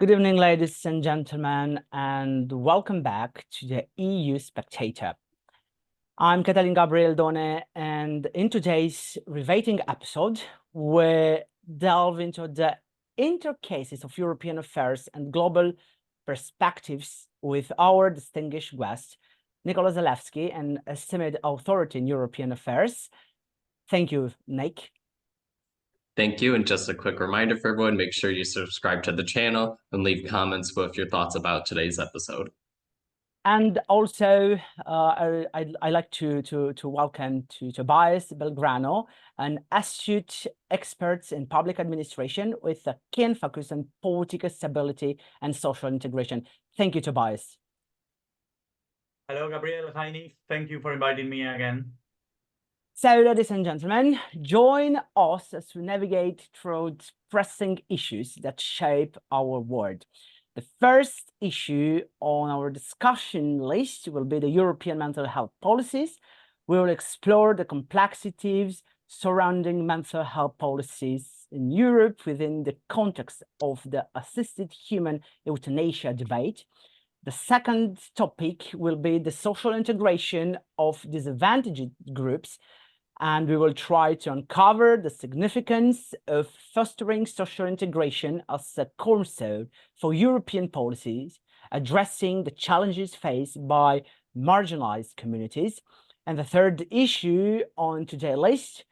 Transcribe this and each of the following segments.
Good evening, ladies and gentlemen, and welcome back to the EU Spectator. I'm Catalin Gabriel Done, and in today's riveting episode, we delve into the intercases of European affairs and global perspectives with our distinguished guest, Nicola Zalewski, an esteemed authority in European affairs. Thank you, Nick. Thank you. And just a quick reminder for everyone, make sure you subscribe to the channel and leave comments with your thoughts about today's episode. And also, I like to welcome to Tobías Belgrano, an astute expert in public administration with a keen focus on political stability and social integration. Thank you, Tobías. Hello, Gabriel. Hi, Nick. Thank you for inviting me again. So, ladies and gentlemen, join us as we navigate through pressing issues that shape our world. The first issue on our discussion list will be the European mental health policies. We will explore the complexities surrounding mental health policies in Europe within the context of the assisted human euthanasia debate. The second topic will be the social integration of disadvantaged groups, and we will try to uncover the significance of fostering social integration as a cornerstone for European policies, addressing the challenges faced by marginalized communities. And the third issue on today's list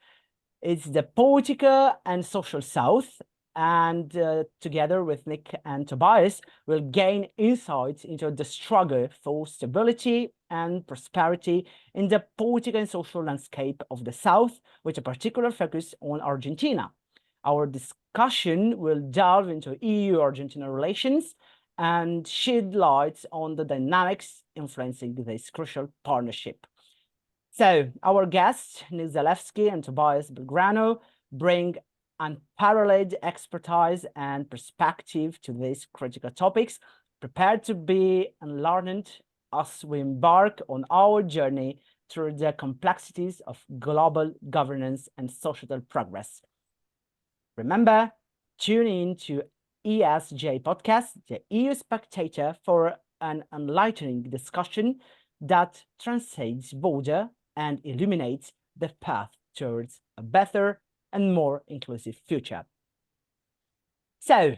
is the political and social South. And together with Nick and Tobías, we'll gain insights into the struggle for stability and prosperity in the political and social landscape of the South, with a particular focus on Argentina. Our discussion will delve into EU-Argentina relations and shed light on the dynamics influencing this crucial partnership. So our guests, Nick Zalewski and Tobías Belgrano, bring unparalleled expertise and perspective to these critical topics, prepared to be enlightened as we embark on our journey through the complexities of global governance and societal progress. Remember, tune in to ESGA Podcast, the EU Spectator, for an enlightening discussion that transcends border and illuminates the path towards a better and more inclusive future. So,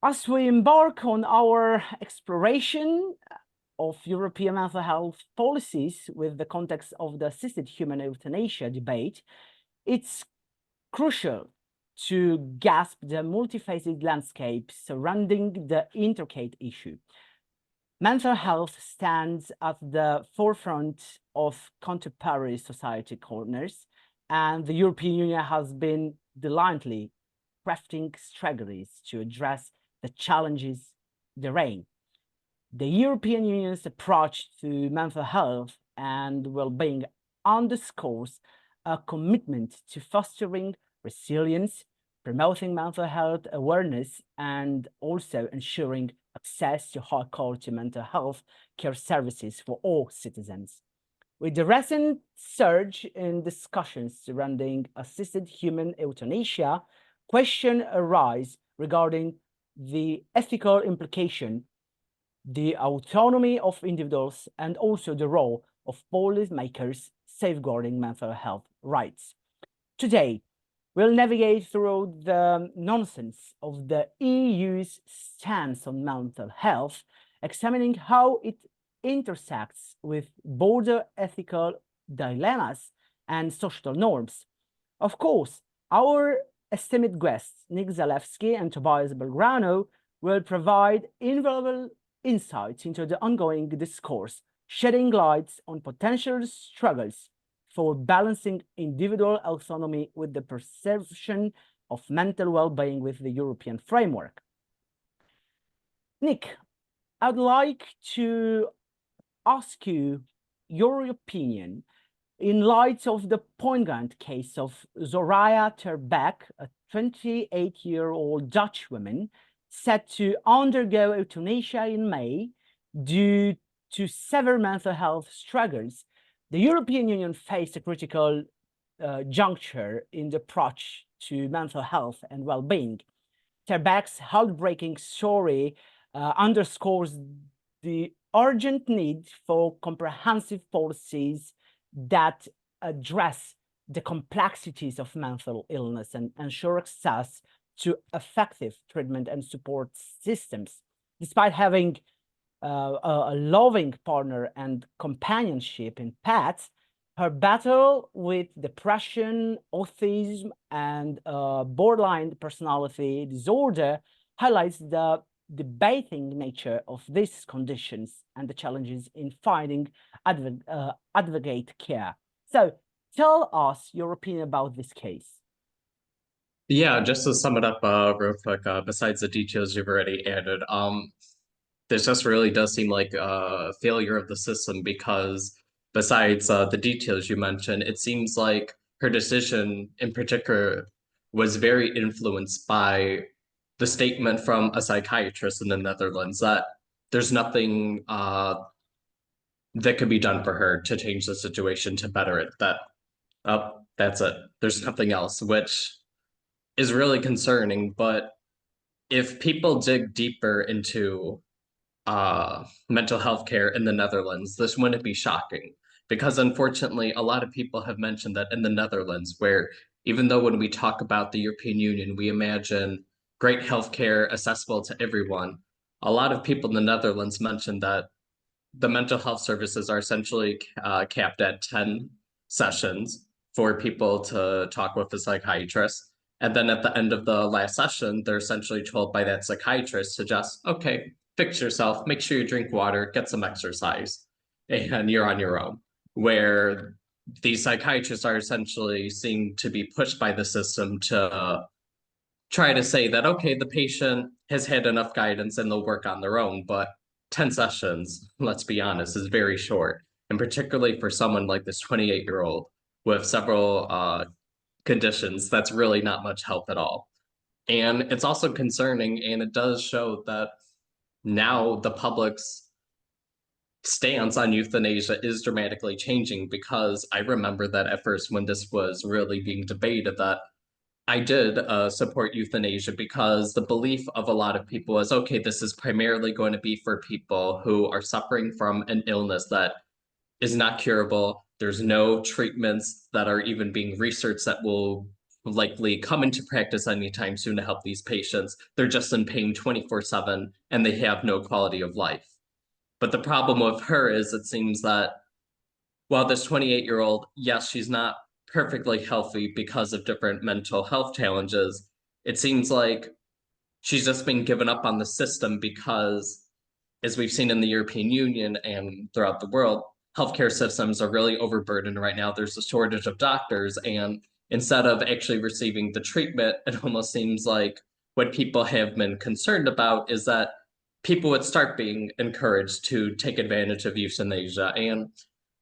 as we embark on our exploration of European mental health policies with the context of the assisted human euthanasia debate, it's crucial to grasp the multifaceted landscape surrounding the intricate issue. Mental health stands at the forefront of contemporary society corners, and the European Union has been diligently crafting strategies to address the challenges therein. The European Union's approach to mental health and well-being underscores a commitment to fostering resilience, promoting mental health awareness, and also ensuring access to high-quality mental health care services for all citizens. With the recent surge in discussions surrounding assisted human euthanasia, questions arise regarding the ethical implication, the autonomy of individuals, and also the role of policymakers safeguarding mental health rights. Today, we'll navigate through the nonsense of the EU's stance on mental health, examining how it intersects with broader ethical dilemmas and social norms. Of course, our esteemed guests, Nick Zalewski and Tobías Belgrano, will provide invaluable insights into the ongoing discourse, shedding light on potential struggles for balancing individual autonomy with the perception of mental well-being with the European framework. Nick, I'd like to ask you your opinion in light of the poignant case of Zoraya Terbeck, a 28-year-old Dutch woman set to undergo euthanasia in May due to severe mental health struggles. The European Union faced a critical juncture in the approach to mental health and well-being. Tobías' heartbreaking story underscores the urgent need for comprehensive policies that address the complexities of mental illness and ensure access to effective treatment and support systems. Despite having a loving partner and companionship in pets, her battle with depression, autism, and borderline personality disorder highlights the debating nature of these conditions and the challenges in finding advocate care. So tell us your opinion about this case. Yeah, just to sum it up real quick, besides the details you've already added, this just really does seem like a failure of the system, because besides the details you mentioned, it seems like her decision in particular was very influenced by the statement from a psychiatrist in the Netherlands that there's nothing that could be done for her to change the situation, to better it, that that's it, there's nothing else, which is really concerning. But if people dig deeper into mental health care in the Netherlands, this wouldn't be shocking, because unfortunately, a lot of people have mentioned that in the Netherlands, where even though when we talk about the European Union, we imagine great healthcare accessible to everyone, a lot of people in the Netherlands mentioned that the mental health services are essentially capped at 10 sessions for people to talk with a psychiatrist. And then at the end of the last session, they're essentially told by that psychiatrist to just, okay, fix yourself, make sure you drink water, get some exercise, and you're on your own. Where these psychiatrists are essentially seen to be pushed by the system to try to say that, okay, the patient has had enough guidance and they'll work on their own. But 10 sessions, let's be honest, is very short. And particularly for someone like this 28-year-old with several conditions, that's really not much help at all. And it's also concerning, and it does show that now the public's stance on euthanasia is dramatically changing, because I remember that at first when this was really being debated, that I did support euthanasia, because the belief of a lot of people is, okay, this is primarily going to be for people who are suffering from an illness that is not curable. There's no treatments that are even being researched that will likely come into practice anytime soon to help these patients. They're just in pain 24/7 and they have no quality of life. But the problem with her is, it seems that while this 28-year-old, yes, she's not perfectly healthy because of different mental health challenges, it seems like she's just been given up on the system, because as we've seen in the European Union and throughout the world, healthcare systems are really overburdened right now. There's a shortage of doctors, and instead of actually receiving the treatment, it almost seems like what people have been concerned about is that people would start being encouraged to take advantage of euthanasia. And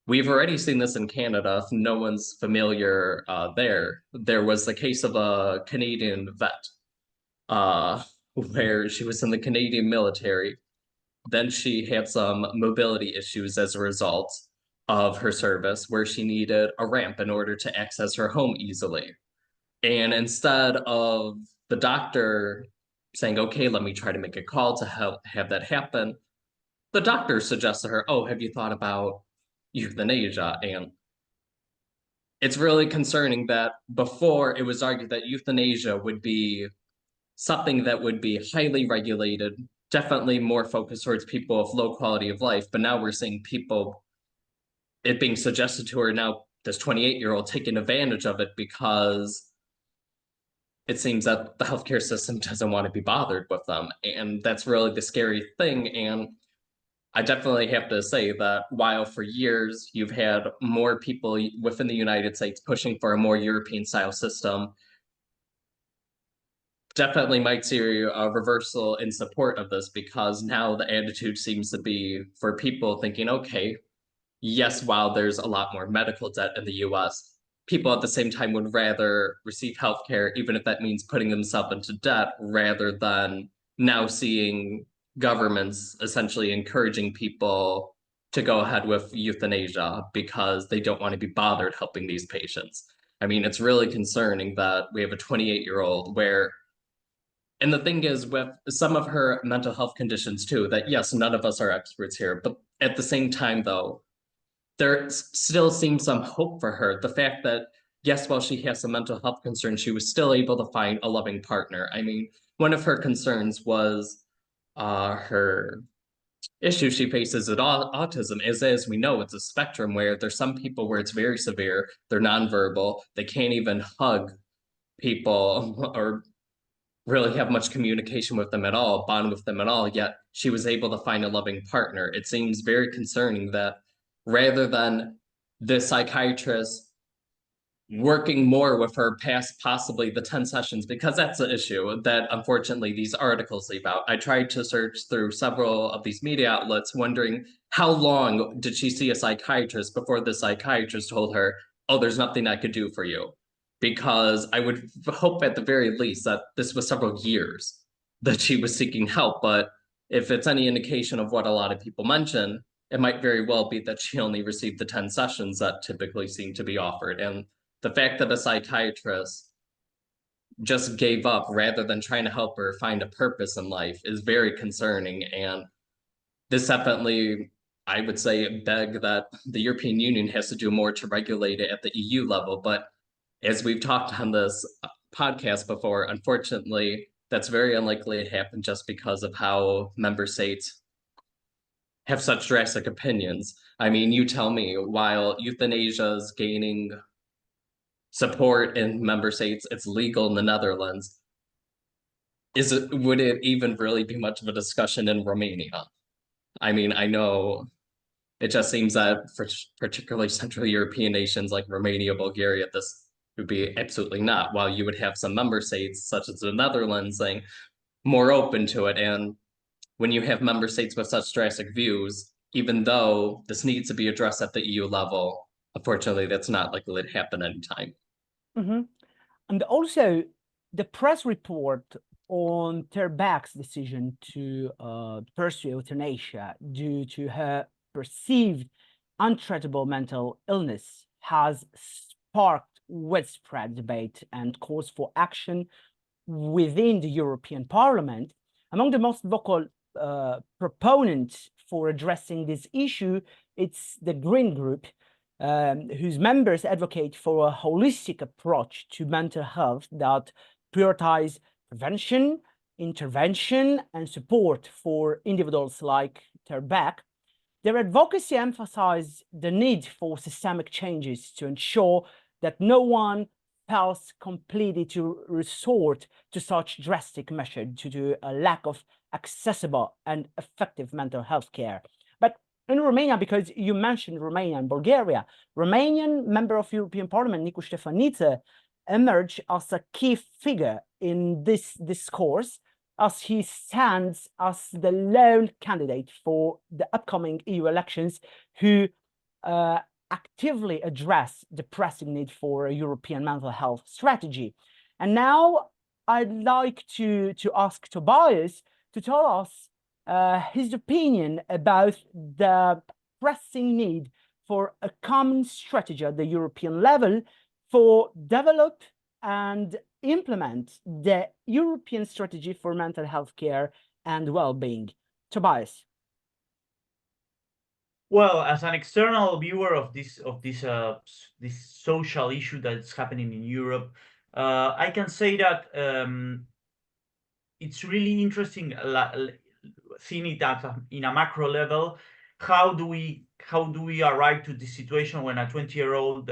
we've already seen this in Canada. If no one's familiar there was the case of a Canadian vet where she was in the Canadian military. Then she had some mobility issues as a result of her service, where she needed a ramp in order to access her home easily. And instead of the doctor saying, okay, let me try to make a call to help have that happen, the doctor suggested to her, oh, have you thought about euthanasia? And it's really concerning that before it was argued that euthanasia would be something that would be highly regulated, definitely more focused towards people with low quality of life. But now we're seeing people, it being suggested to her now, this 28-year-old taking advantage of it, because it seems that the healthcare system doesn't want to be bothered with them. And that's really the scary thing. And I definitely have to say that while for years you've had more people within the United States pushing for a more European style system, definitely might see a reversal in support of this, because now the attitude seems to be for people thinking, okay, yes, while there's a lot more medical debt in the US, people at the same time would rather receive healthcare, even if that means putting themselves into debt, rather than now seeing governments essentially encouraging people to go ahead with euthanasia because they don't want to be bothered helping these patients. I mean, it's really concerning that we have a 28-year-old where And the thing is, with some of her mental health conditions too, that yes, none of us are experts here, but at the same time, though, there still seems some hope for her. The fact that, yes, while she has some mental health concerns, she was still able to find a loving partner. I mean, one of her concerns was her issue she faces at autism is, as we know, it's a spectrum where there's some people where it's very severe, they're nonverbal, they can't even hug people or really have much communication with them at all, bond with them at all, yet she was able to find a loving partner. It seems very concerning that rather than the psychiatrist working more with her past possibly the 10 sessions, because that's the issue that unfortunately these articles leave out. I tried to search through several of these media outlets wondering how long did she see a psychiatrist before the psychiatrist told her, oh, there's nothing I could do for you. Because I would hope at the very least that this was several years that she was seeking help. But if it's any indication of what a lot of people mention, it might very well be that she only received the 10 sessions that typically seem to be offered. And the fact that a psychiatrist just gave up rather than trying to help her find a purpose in life is very concerning. And this definitely, I would say, beg that the European Union has to do more to regulate it at the EU level. But as we've talked on this podcast before, unfortunately, that's very unlikely to happen just because of how member states have such drastic opinions. I mean, you tell me, while euthanasia is gaining support in member states, it's legal in the Netherlands, would it even really be much of a discussion in Romania? I mean, I know it just seems that for particularly Central European nations like Romania, Bulgaria, this would be absolutely not, while you would have some member states such as the Netherlands saying more open to it. And when you have member states with such drastic views, even though this needs to be addressed at the EU level, unfortunately, that's not likely to happen anytime. Mm-hmm. And also, the press report on Tobías' decision to pursue euthanasia due to her perceived untreatable mental illness has sparked widespread debate and calls for action within the European Parliament. Among the most vocal proponents for addressing this issue, it's the Green Group, whose members advocate for a holistic approach to mental health that prioritize prevention, intervention, and support for individuals like Tobías. Their advocacy emphasizes the need for systemic changes to ensure that no one fails completely to resort to such drastic measures due to a lack of accessible and effective mental health care. But in Romania, because you mentioned Romania and Bulgaria, Romanian member of European Parliament, Nicu Ștefăniță, emerged as a key figure in this discourse, as he stands as the lone candidate for the upcoming EU elections who actively address the pressing need for a European mental health strategy. And now I'd like to ask Tobías to tell us his opinion about the pressing need for a common strategy at the European level for develop and implement the European strategy for mental health care and well-being. Tobías. Well, as an external viewer of this social issue that's happening in Europe, I can say that it's really interesting seeing it in a macro level. How do we arrive to this situation when a 20-year-old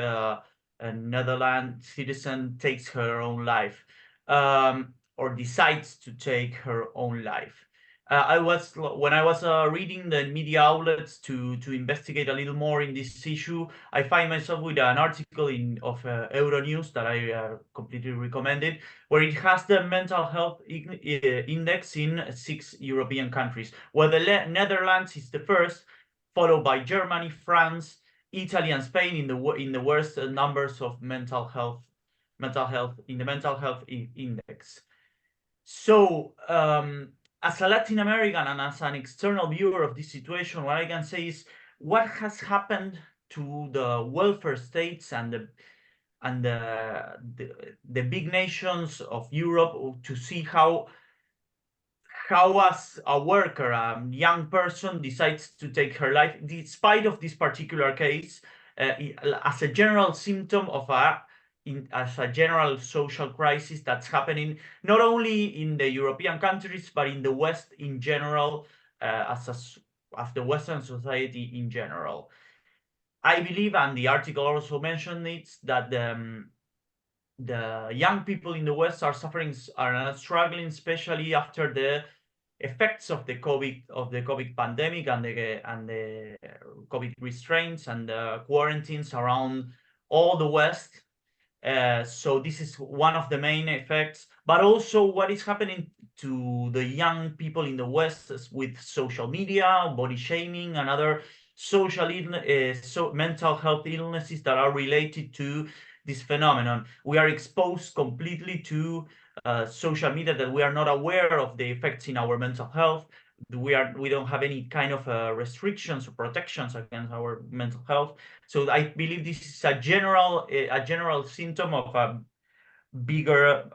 Netherlands citizen takes her own life, or decides to take her own life? When I was reading the media outlets to investigate a little more in this issue, I find myself with an article of Euronews that I completely recommended, where it has the mental health index in 6 European countries, where the Netherlands is the first, followed by Germany, France, Italy, and Spain in the worst numbers of mental health in the mental health index. So as a Latin American and as an external viewer of this situation, what I can say is what has happened to the welfare states and the big nations of Europe to see how how as a worker, a young person decides to take her life, despite of this particular case, as a general symptom of as a general social crisis that's happening not only in the European countries but in the West in general, as the Western society in general. I believe, and the article also mentioned it, that the young people in the West are struggling, especially after the effects of the COVID pandemic and the COVID restraints and the quarantines around all the West. So this is one of the main effects, but also what is happening to the young people in the West with social media, body shaming, and other mental health illnesses that are related to this phenomenon. We are exposed completely to social media that we are not aware of the effects in our mental health. We don't have any kind of restrictions or protections against our mental health. So I believe this is a general symptom of a bigger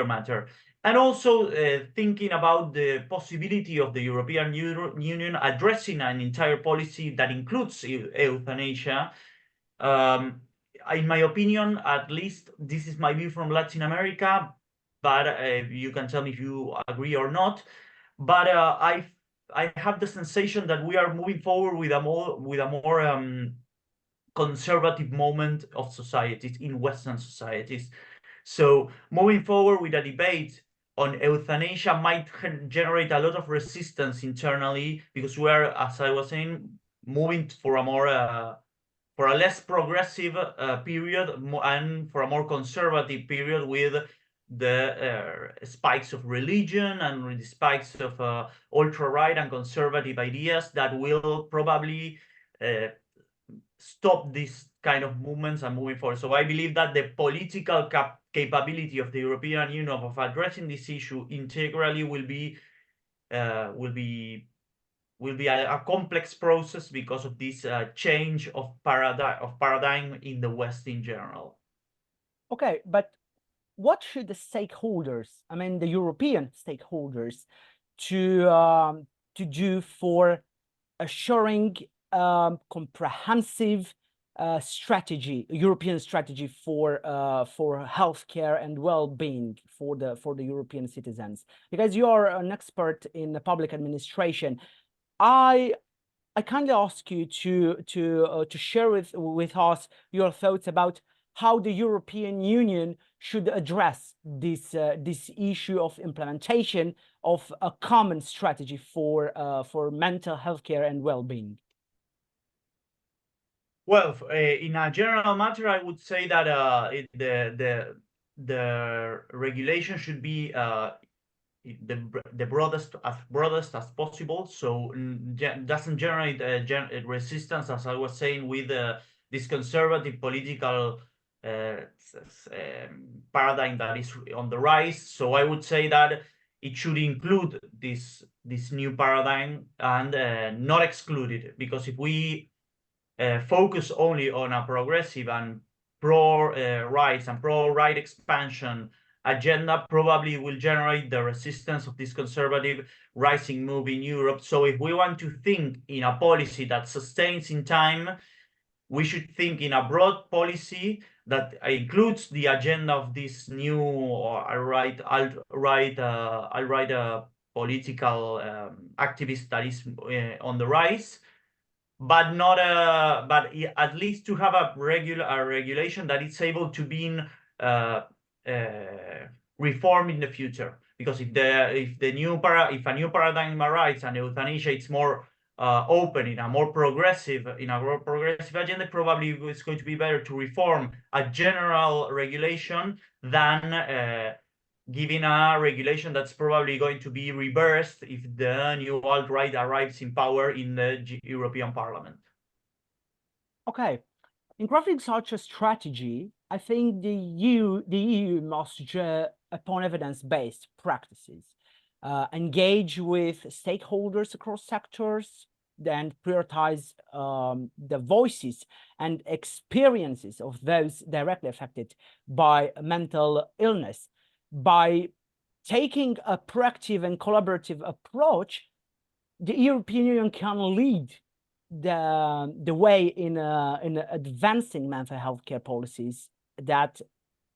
matter. And also thinking about the possibility of the European Union addressing an entire policy that includes euthanasia. In my opinion, at least this is my view from Latin America, but you can tell me if you agree or not. But I have the sensation that we are moving forward with a more conservative moment of societies in Western societies. So moving forward with a debate on euthanasia might generate a lot of resistance internally, because we are, as I was saying, moving for a less progressive period and for a more conservative period, with the spikes of religion and the spikes of ultra-right and conservative ideas that will probably stop this kind of movements and moving forward. So I believe that the political capability of the European Union of addressing this issue integrally will be a complex process because of this change of paradigm in the West in general. Okay, but what should the stakeholders, I mean the European stakeholders, to do for assuring comprehensive European strategy for healthcare and well-being for the European citizens? Because you are an expert in the public administration, I kindly ask you to share with us your thoughts about how the European Union should address this issue of implementation of a common strategy for mental health care and well-being. Well, in a general matter, I would say that the regulation should be the broadest as possible, so doesn't generate resistance, as I was saying, with this conservative political paradigm that is on the rise. So I would say that it should include this new paradigm and not exclude it, because if we focus only on a progressive and pro-rights and pro-right expansion agenda, probably will generate the resistance of this conservative rising move in Europe. So if we want to think in a policy that sustains in time, we should think in a broad policy that includes the agenda of this new alt-right political activist that is on the rise, but not at least to have a regulation that is able to be reformed in the future. Because if a new paradigm arrives and euthanasia is more open in a more progressive agenda, probably it's going to be better to reform a general regulation than giving a regulation that's probably going to be reversed if the new alt-right arrives in power in the European Parliament. Okay, in crafting such a strategy, I think the EU must draw upon evidence-based practices, engage with stakeholders across sectors, and prioritize the voices and experiences of those directly affected by mental illness, by taking a proactive and collaborative approach, the European Union can lead the way in advancing mental health care policies that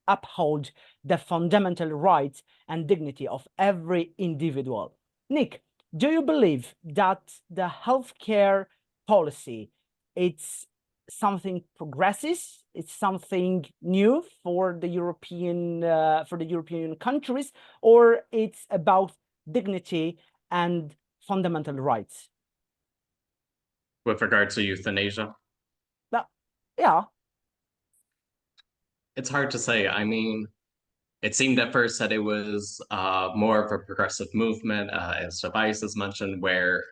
uphold the fundamental rights and dignity of every individual. Nick, do you believe that the healthcare policy, it's something progressive, it's something new for the European Union countries, or it's about dignity and fundamental rights? With regard to euthanasia? Yeah. It's hard to say. I mean, it seemed at first that it was more of a progressive movement, as Tobías has mentioned, where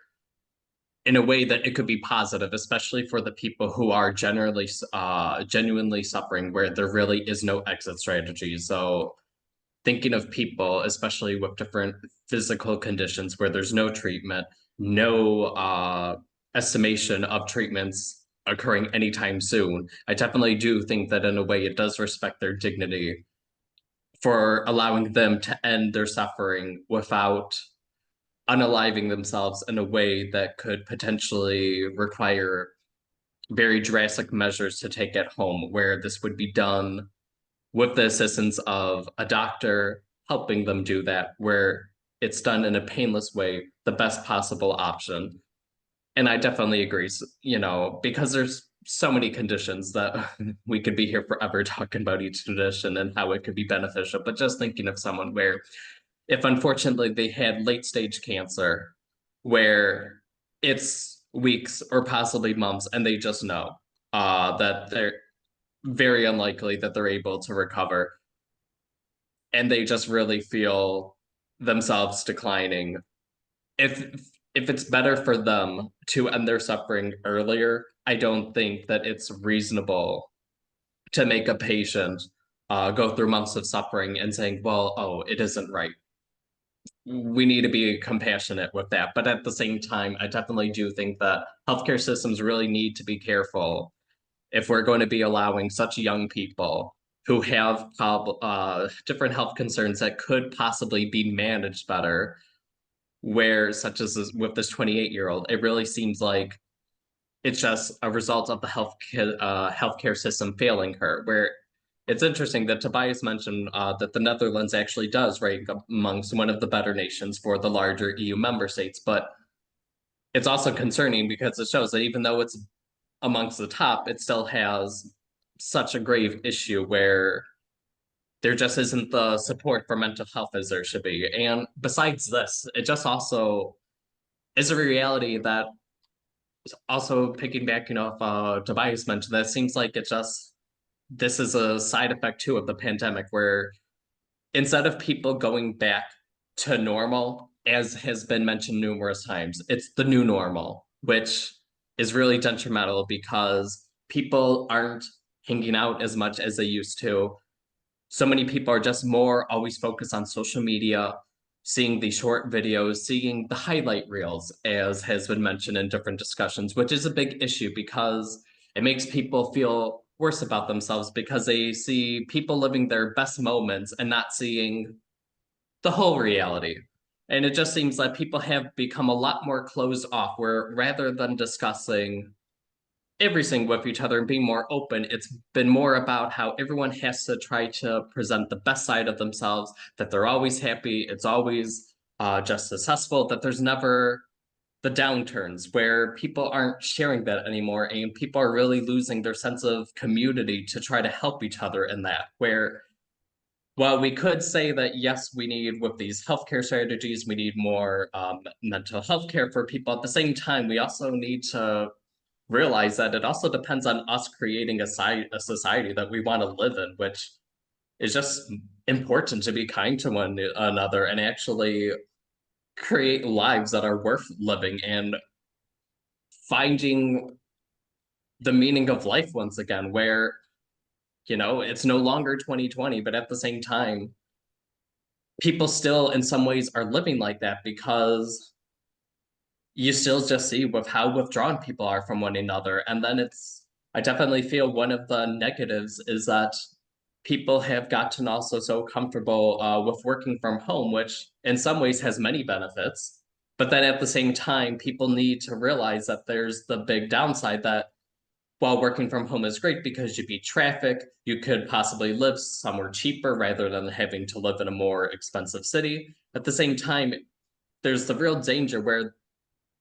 in a way that it could be positive, especially for the people who are genuinely suffering, where there really is no exit strategy. So thinking of people, especially with different physical conditions where there's no treatment, no estimation of treatments occurring anytime soon, I definitely do think that in a way it does respect their dignity for allowing them to end their suffering without unaliving themselves in a way that could potentially require very drastic measures to take at home, where this would be done with the assistance of a doctor helping them do that, where it's done in a painless way, the best possible option. And I definitely agree, you know, because there's so many conditions that we could be here forever talking about each condition and how it could be beneficial. But just thinking of someone where, if unfortunately they had late stage cancer, where it's weeks or possibly months, and they just know that they're very unlikely that they're able to recover, and they just really feel themselves declining. If it's better for them to end their suffering earlier, I don't think that it's reasonable to make a patient go through months of suffering and saying, well, oh, it isn't right. We need to be compassionate with that. But at the same time, I definitely do think that healthcare systems really need to be careful if we're going to be allowing such young people who have different health concerns that could possibly be managed better, where, such as with this 28-year-old, it really seems like it's just a result of the healthcare system failing her, where it's interesting that Tobías mentioned that the Netherlands actually does rank amongst one of the better nations for the larger EU member states, but it's also concerning because it shows that even though it's amongst the top, it still has such a grave issue where there just isn't the support for mental health as there should be. And besides this, it just also is a reality that, also picking back, you know, if Tobías mentioned, that seems like this is a side effect too of the pandemic, where instead of people going back to normal, as has been mentioned numerous times, it's the new normal, which is really detrimental because people aren't hanging out as much as they used to. So many people are just more always focused on social media, seeing the short videos, seeing the highlight reels, as has been mentioned in different discussions, which is a big issue because it makes people feel worse about themselves because they see people living their best moments and not seeing the whole reality. And it just seems like people have become a lot more closed off, where rather than discussing everything with each other and being more open, it's been more about how everyone has to try to present the best side of themselves, that they're always happy, it's always just successful, that there's never the downturns, where people aren't sharing that anymore and people are really losing their sense of community to try to help each other in that, where while we could say that, yes, we need, with these healthcare strategies, we need more mental health care for people, at the same time, we also need to realize that it also depends on us creating a society that we want to live in, which is just important to be kind to one another and actually create lives that are worth living and finding the meaning of life once again, where, you know, it's no longer 2020, but at the same time, people still in some ways are living like that because you still just see with how withdrawn people are from one another. And then I definitely feel one of the negatives is that people have gotten also so comfortable with working from home, which in some ways has many benefits. But then at the same time, people need to realize that there's the big downside that while working from home is great because you beat traffic, you could possibly live somewhere cheaper rather than having to live in a more expensive city. At the same time, there's the real danger where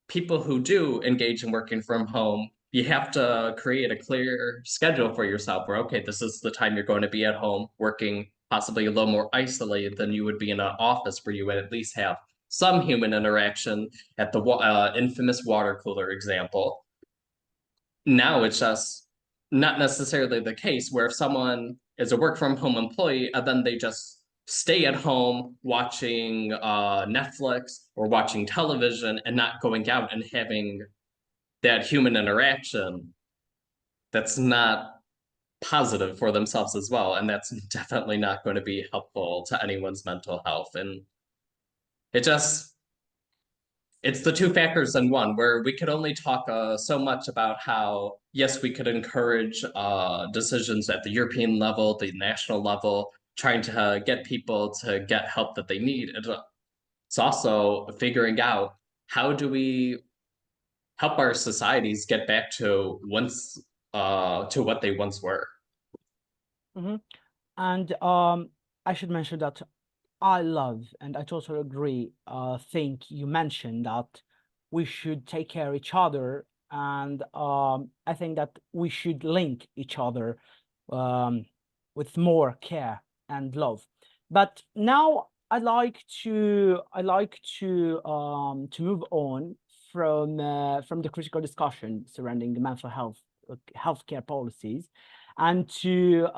people who do engage in working from home, you have to create a clear schedule for yourself where, okay, this is the time you're going to be at home working, possibly a little more isolated than you would be in an office where you would at least have some human interaction at the infamous water cooler example. Now it's just not necessarily the case where if someone is a work from home employee and then they just stay at home watching Netflix or watching television and not going out and having that human interaction, that's not positive for themselves as well. And that's definitely not going to be helpful to anyone's mental health. And it's the two factors in one, where we could only talk so much about how, yes, we could encourage decisions at the European level, the national level, trying to get people to get help that they need. It's also figuring out how do we help our societies get back to what they once were. Mm-hmm. And I should mention that I love, and I totally agree, think you mentioned that we should take care of each other, and I think that we should link each other with more care and love. But now I'd like to move on from the critical discussion surrounding the mental health healthcare policies, and to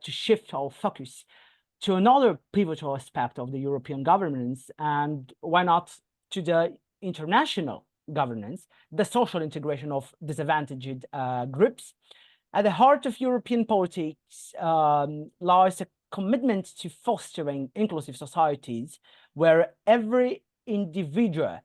shift our focus to another pivotal aspect of the European governance, and why not to the international governance, the social integration of disadvantaged groups. At the heart of European politics lies a commitment to fostering inclusive societies where every individual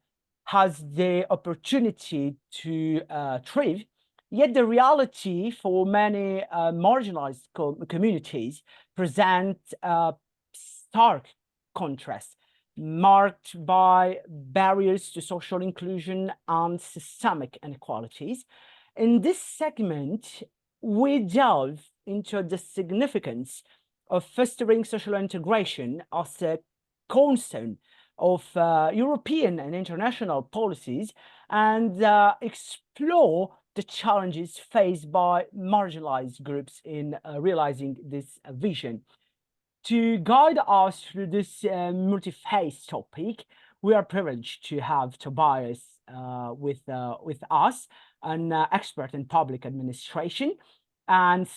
has the opportunity to thrive. Yet the reality for many marginalized communities present a stark contrast, marked by barriers to social inclusion and systemic inequalities. In this segment, we delve into the significance of fostering social integration as a cornerstone of European and international policies, and explore the challenges faced by marginalized groups in realizing this vision. To guide us through this multi-phase topic, we are privileged to have Tobías with us, an expert in public administration, and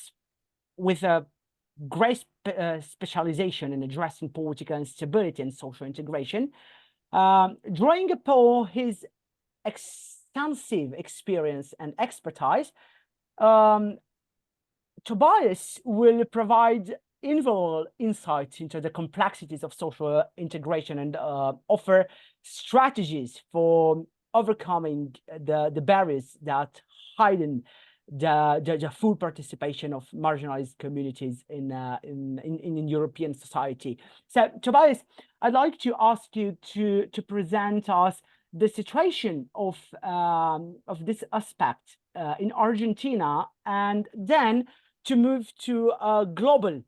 with a great specialization in addressing political instability and social integration. Drawing upon his extensive experience and expertise, Tobías will provide invaluable insight into the complexities of social integration and offer strategies for overcoming the barriers that hide the full participation of marginalized communities in European society. So, Tobías, I'd like to ask you to present us the situation of this aspect in Argentina, and then to move to a global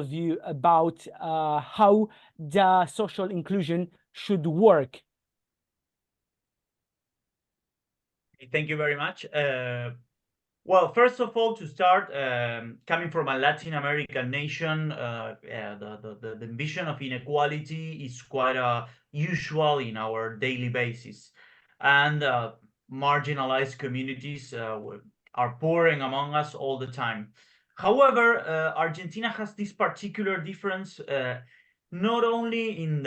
view about how the social inclusion should work. Thank you very much. Well, first of all, to start, coming from a Latin American nation, the vision of inequality is quite usual in our daily basis, and marginalized communities are pouring among us all the time. However, Argentina has this particular difference, not only in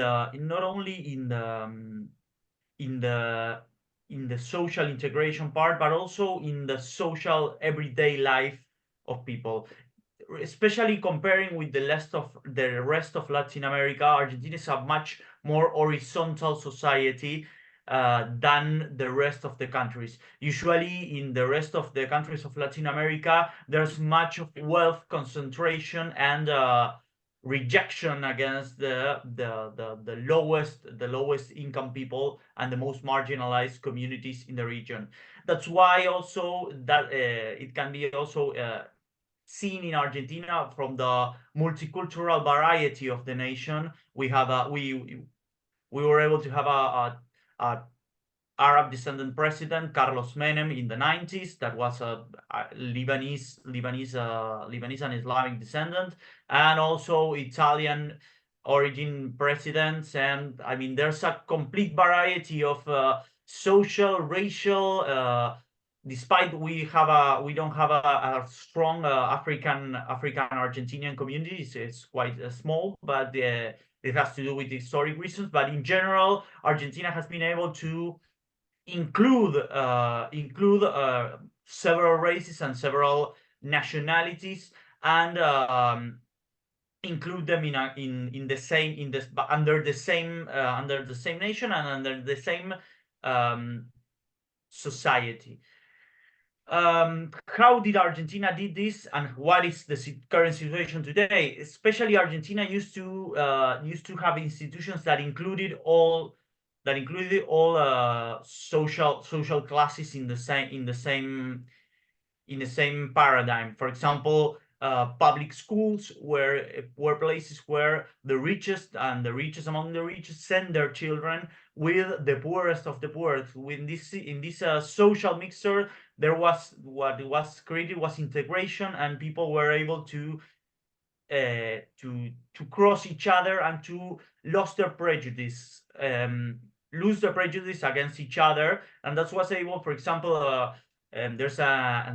the social integration part, but also in the social everyday life of people. Especially comparing with the rest of Latin America, Argentina is a much more horizontal society, than the rest of the countries. Usually in the rest of the countries of Latin America, there's much of wealth concentration and rejection against the lowest income people and the most marginalized communities in the region. That's why also that it can be also seen in Argentina from the multicultural variety of the nation. We have we were able to have a Arab descendant president, Carlos Menem, in the 90s. That was a Lebanese and Islamic descendant, and also Italian origin presidents. And I mean, there's a complete variety of social, racial. Despite we don't have a strong African Argentinian community, it's quite small, but it has to do with historic reasons. But in general, Argentina has been able to include several races and several nationalities, and include them in the same under the same nation and under the same society. How did Argentina did this, and what is the current situation today? Especially Argentina used to have institutions that included all social classes in the same paradigm. For example, public schools were places where the richest among the richest send their children with the poorest of the poor. In this social mixture, there was what was created was integration, and people were able to cross each other and to lose their prejudice against each other. And that's what's able, for example, there's a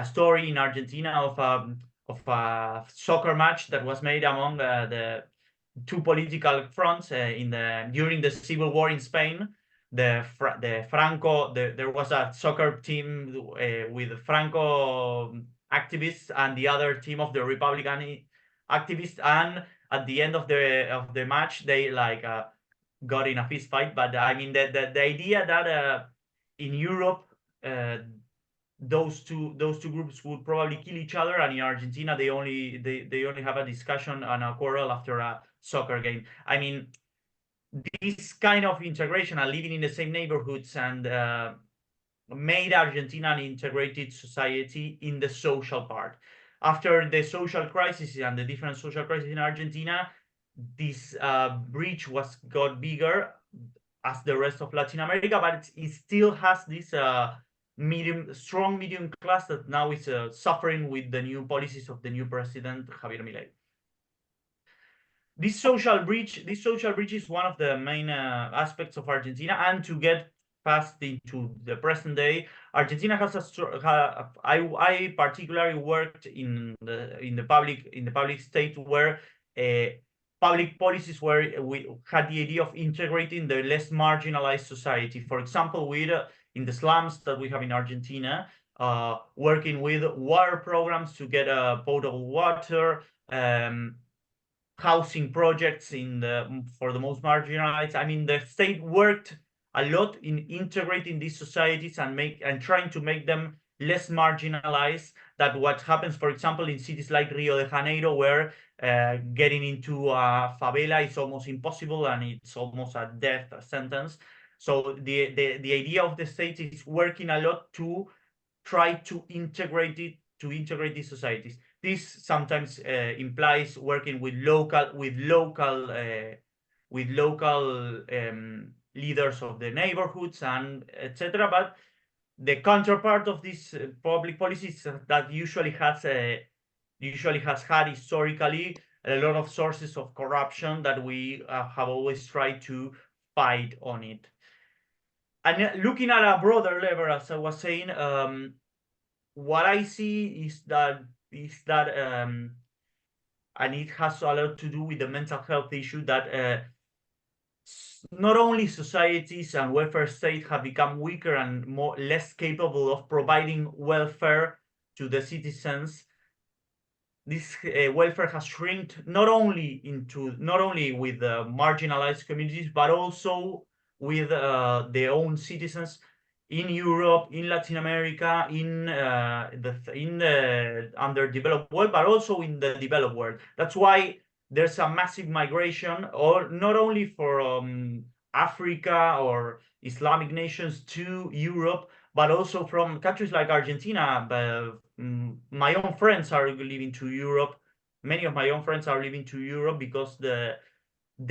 story in Argentina of a soccer match that was made among the two political fronts during the civil war in Spain. There was a soccer team with Franco activists and the other team of the Republican activists, and at the end of the match they got in a fist fight. But I mean, the idea that in Europe those two groups would probably kill each other, and in Argentina they only have a discussion and a quarrel after a soccer game. I mean, this kind of integration and living in the same neighborhoods and made Argentina an integrated society in the social part. After the social crisis and the different social crises in Argentina, this breach got bigger as the rest of Latin America, but it still has this strong medium class that now is suffering with the new policies of the new president, Javier Milei. This social breach is one of the main aspects of Argentina. And to get fast into the present day, Argentina has I particularly worked in the public state where public policies where we had the idea of integrating the less marginalized society. For example, in the slums that we have in Argentina, working with water programs to get potable water, housing projects for the most marginalized. I mean, the state worked a lot in integrating these societies and trying to make them less marginalized. That what happens, for example, in cities like Rio de Janeiro, where getting into a favela is almost impossible and it's almost a death sentence. So the idea of the state is working a lot to try to integrate these societies. This sometimes implies working with local leaders of the neighborhoods and etc. But the counterpart of this public policies that usually has had historically a lot of sources of corruption that we have always tried to fight on it. And looking at a broader level, as I was saying, what I see is that and it has a lot to do with the mental health issue that not only societies and welfare states have become weaker and less capable of providing welfare to the citizens. This welfare has shrinked not only with the marginalized communities, but also with their own citizens in Europe, in Latin America, in the underdeveloped world, but also in the developed world. That's why there's a massive migration, or not only from Africa or Islamic nations to Europe, but also from countries like Argentina. My own friends are living to Europe. Many of my own friends are living to Europe because the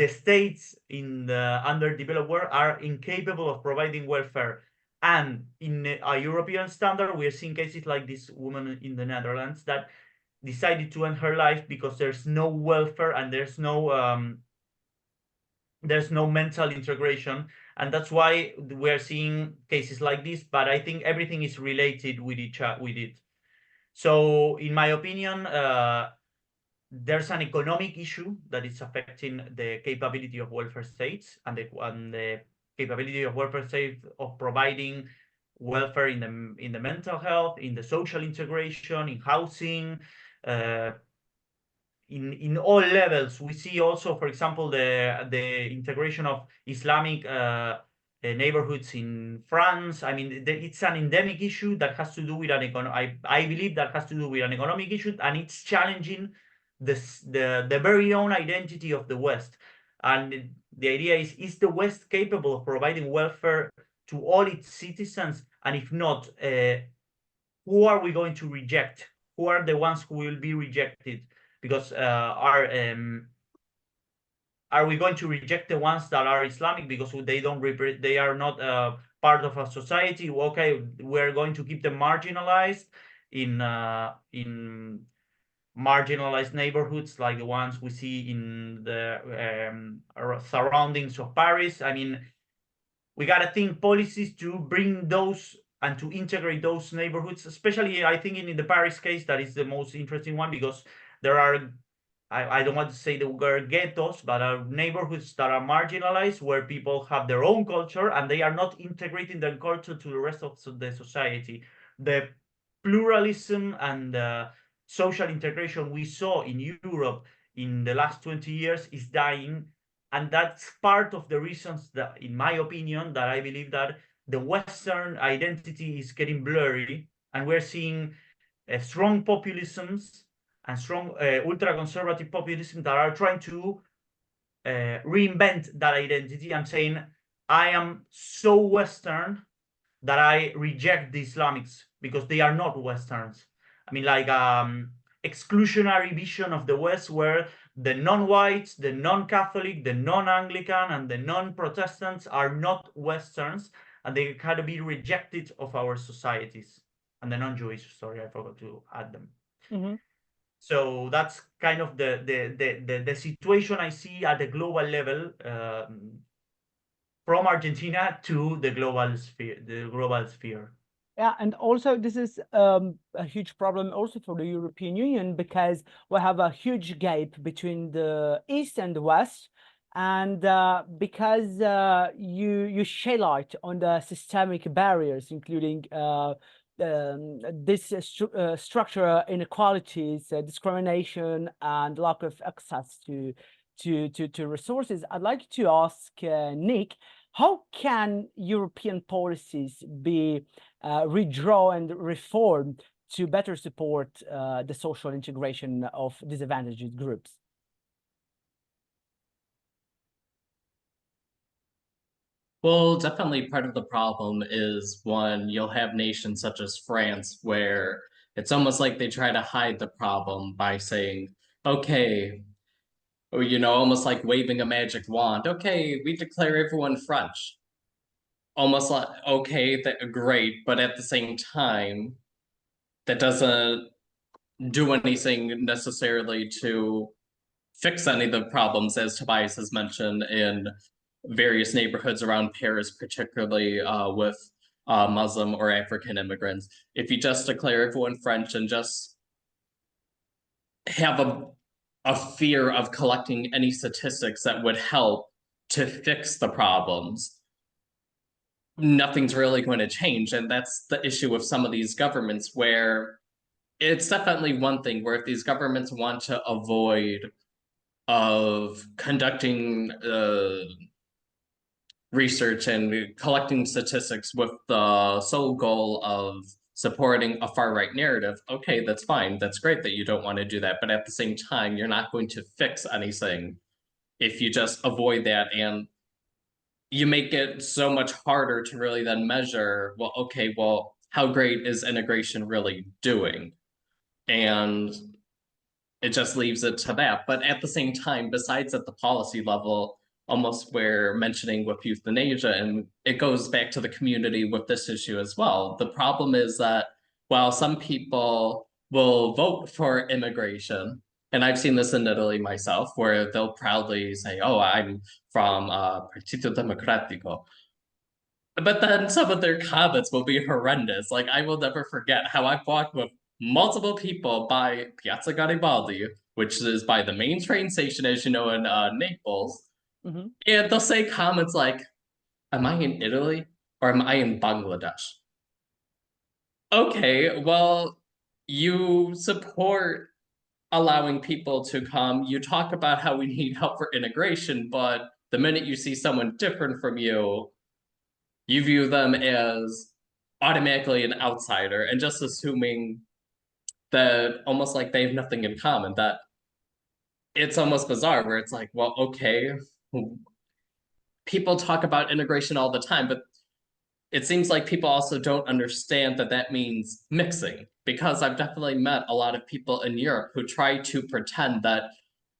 states in the underdeveloped world are incapable of providing welfare. And in a European standard, we are seeing cases like this woman in the Netherlands that decided to end her life because there's no welfare and there's no mental integration. And that's why we're seeing cases like this. But I think everything is related with it. So in my opinion, there's an economic issue that is affecting the capability of welfare states and the capability of welfare states of providing welfare in the mental health, in the social integration, in housing, in all levels. We see also, for example, the integration of Islamic neighborhoods in France. I mean, it's an endemic issue that has to do with I believe that has to do with an economic issue, and it's challenging the very own identity of the West. And the idea is the West capable of providing welfare to all its citizens? And if not, who are we going to reject? Who are the ones who will be rejected? Because are we going to reject the ones that are Islamic because they are not part of a society? Okay, we're going to keep them marginalized in marginalized neighborhoods like the ones we see in the surroundings of Paris. I mean, we gotta think policies to bring those and to integrate those neighborhoods, especially I think in the Paris case, that is the most interesting one, because there are, I don't want to say the word ghettos, but are neighborhoods that are marginalized, where people have their own culture and they are not integrating their culture to the rest of the society. The pluralism and social integration we saw in Europe in the last 20 years is dying. And that's part of the reasons that, in my opinion, that I believe that the Western identity is getting blurry, and we're seeing strong populisms and strong ultra-conservative populism that are trying to reinvent that identity and saying, I am so Western that I reject the Islamics because they are not Westerns. I mean, like exclusionary vision of the West, where the non-whites, the non-Catholic, the non-Anglican, and the non-Protestants are not Westerns, and they kind of be rejected of our societies. And the non-Jewish, sorry, I forgot to add them. Mm-hmm. So that's kind of the situation I see at the global level, from Argentina to the global sphere. Yeah, and also this is a huge problem also for the European Union, because we have a huge gap between the East and the West, and because you shed light on the systemic barriers, including this structural inequalities, discrimination, and lack of access to resources. I'd like to ask Nick, how can European policies be redrawn and reformed to better support the social integration of disadvantaged groups? Well, definitely part of the problem is when you'll have nations such as France, where it's almost like they try to hide the problem by saying, okay, or, almost like waving a magic wand. Okay, we declare everyone French. Almost like, okay, great, but at the same time, that doesn't do anything necessarily to fix any of the problems, as Tobías has mentioned, in various neighborhoods around Paris, particularly with Muslim or African immigrants. If you just declare everyone French and just have a fear of collecting any statistics that would help to fix the problems, nothing's really going to change. And that's the issue with some of these governments, where it's definitely one thing where if these governments want to avoid of conducting research and collecting statistics with the sole goal of supporting a far-right narrative, okay, that's fine. That's great that you don't want to do that. But at the same time, you're not going to fix anything if you just avoid that, and you make it so much harder to really then measure, well, okay, well, how great is integration really doing? And it just leaves it to that. But at the same time, besides at the policy level, almost we're mentioning with euthanasia, and it goes back to the community with this issue as well. The problem is that while some people will vote for immigration, and I've seen this in Italy myself, where they'll proudly say, oh, I'm from Partito Democratico. But then some of their comments will be horrendous. Like, I will never forget how I've walked with multiple people by Piazza Garibaldi, which is by the main train station, as you know, in Naples. Mhm. And they'll say comments like, am I in Italy or am I in Bangladesh? Okay, well, you support allowing people to come. You talk about how we need help for integration, but the minute you see someone different from you view them as automatically an outsider and just assuming that almost like they have nothing in common. That it's almost bizarre where it's like, well, okay, people talk about integration all the time, but it seems like people also don't understand that that means mixing, because I've definitely met a lot of people in Europe who try to pretend that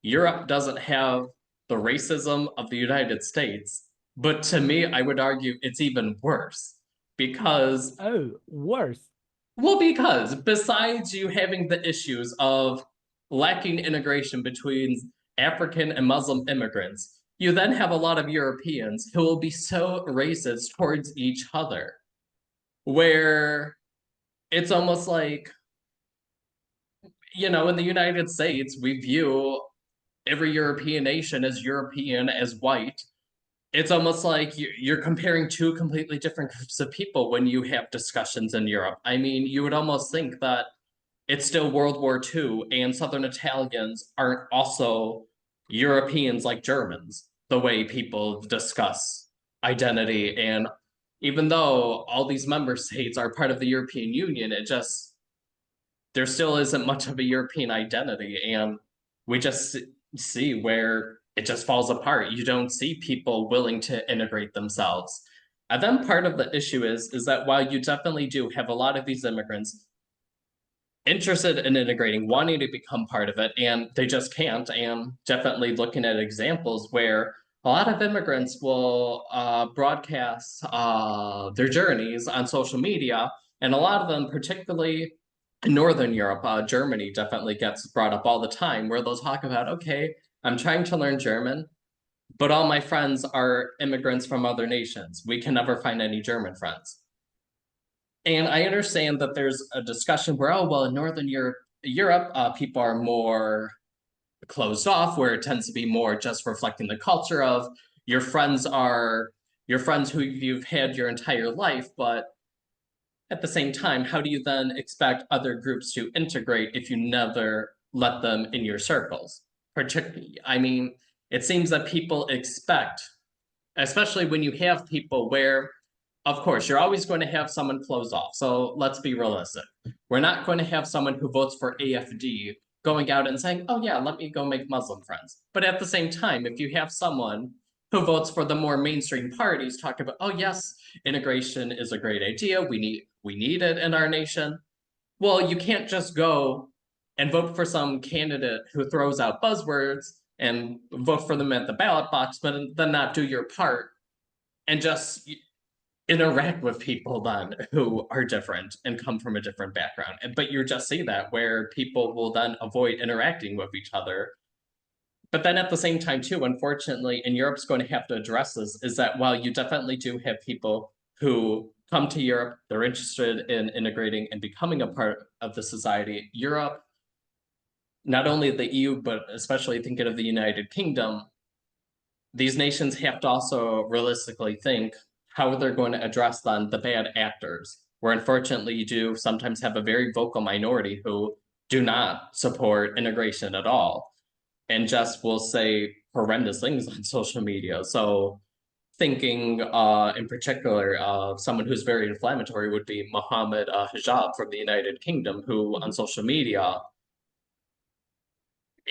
Europe doesn't have the racism of the United States. But to me, I would argue it's even worse because, Oh, worse. well, because besides you having the issues of lacking integration between African and Muslim immigrants, you then have a lot of Europeans who will be so racist towards each other, where it's almost like, you know, in the United States, we view every European nation as European, as white. It's almost like you're comparing two completely different groups of people when you have discussions in Europe. I mean, you would almost think that it's still World War II and Southern Italians aren't also Europeans like Germans, the way people discuss identity. And even though all these member states are part of the European Union, there still isn't much of a European identity. And we just see where it just falls apart. You don't see people willing to integrate themselves. And then part of the issue is that while you definitely do have a lot of these immigrants interested in integrating, wanting to become part of it, and they just can't, and definitely looking at examples where a lot of immigrants will broadcast their journeys on social media, and a lot of them, particularly in Northern Europe, Germany definitely gets brought up all the time, where they'll talk about, okay, I'm trying to learn German, but all my friends are immigrants from other nations. We can never find any German friends. And I understand that there's a discussion where, oh, well, in Northern Europe, people are more closed off, where it tends to be more just reflecting the culture of your friends are your friends who you've had your entire life. But at the same time, how do you then expect other groups to integrate if you never let them in your circles? Particularly, I mean, it seems that people expect, especially when you have people where, of course, you're always going to have someone closed off. So let's be realistic. We're not going to have someone who votes for AFD going out and saying, oh yeah, let me go make Muslim friends. But at the same time, if you have someone who votes for the more mainstream parties talk about, oh yes, integration is a great idea, we need it in our nation. Well, you can't just go and vote for some candidate who throws out buzzwords and vote for them at the ballot box, but then not do your part and just interact with people then who are different and come from a different background. But you just see that where people will then avoid interacting with each other. But then at the same time too, unfortunately, and Europe's going to have to address this, is that while you definitely do have people who come to Europe, they're interested in integrating and becoming a part of the society, Europe, not only the EU, but especially thinking of the United Kingdom, these nations have to also realistically think how they're going to address then the bad actors, where unfortunately you do sometimes have a very vocal minority who do not support integration at all and just will say horrendous things on social media. So thinking in particular of someone who's very inflammatory would be Mohammed Hijab from the United Kingdom, who on social media,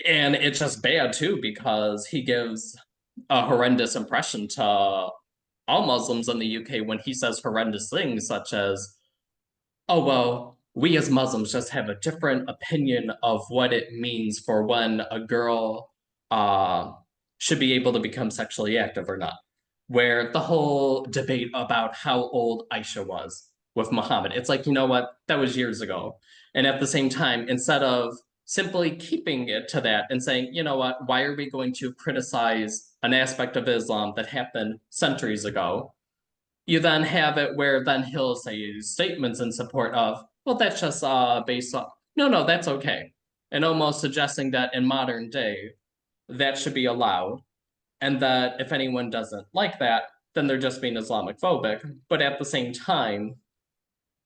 and it's just bad too because he gives a horrendous impression to all Muslims in the UK when he says horrendous things such as, oh, well, we as Muslims just have a different opinion of what it means for when a girl should be able to become sexually active or not. Where the whole debate about how old Aisha was with Muhammad, it's like, you know what, that was years ago. And at the same time, instead of simply keeping it to that and saying, you know what, why are we going to criticize an aspect of Islam that happened centuries ago? You then have it where then he'll say statements in support of, well, that's just based on, no, that's okay. And almost suggesting that in modern day, that should be allowed. And that if anyone doesn't like that, then they're just being Islamic phobic. But at the same time,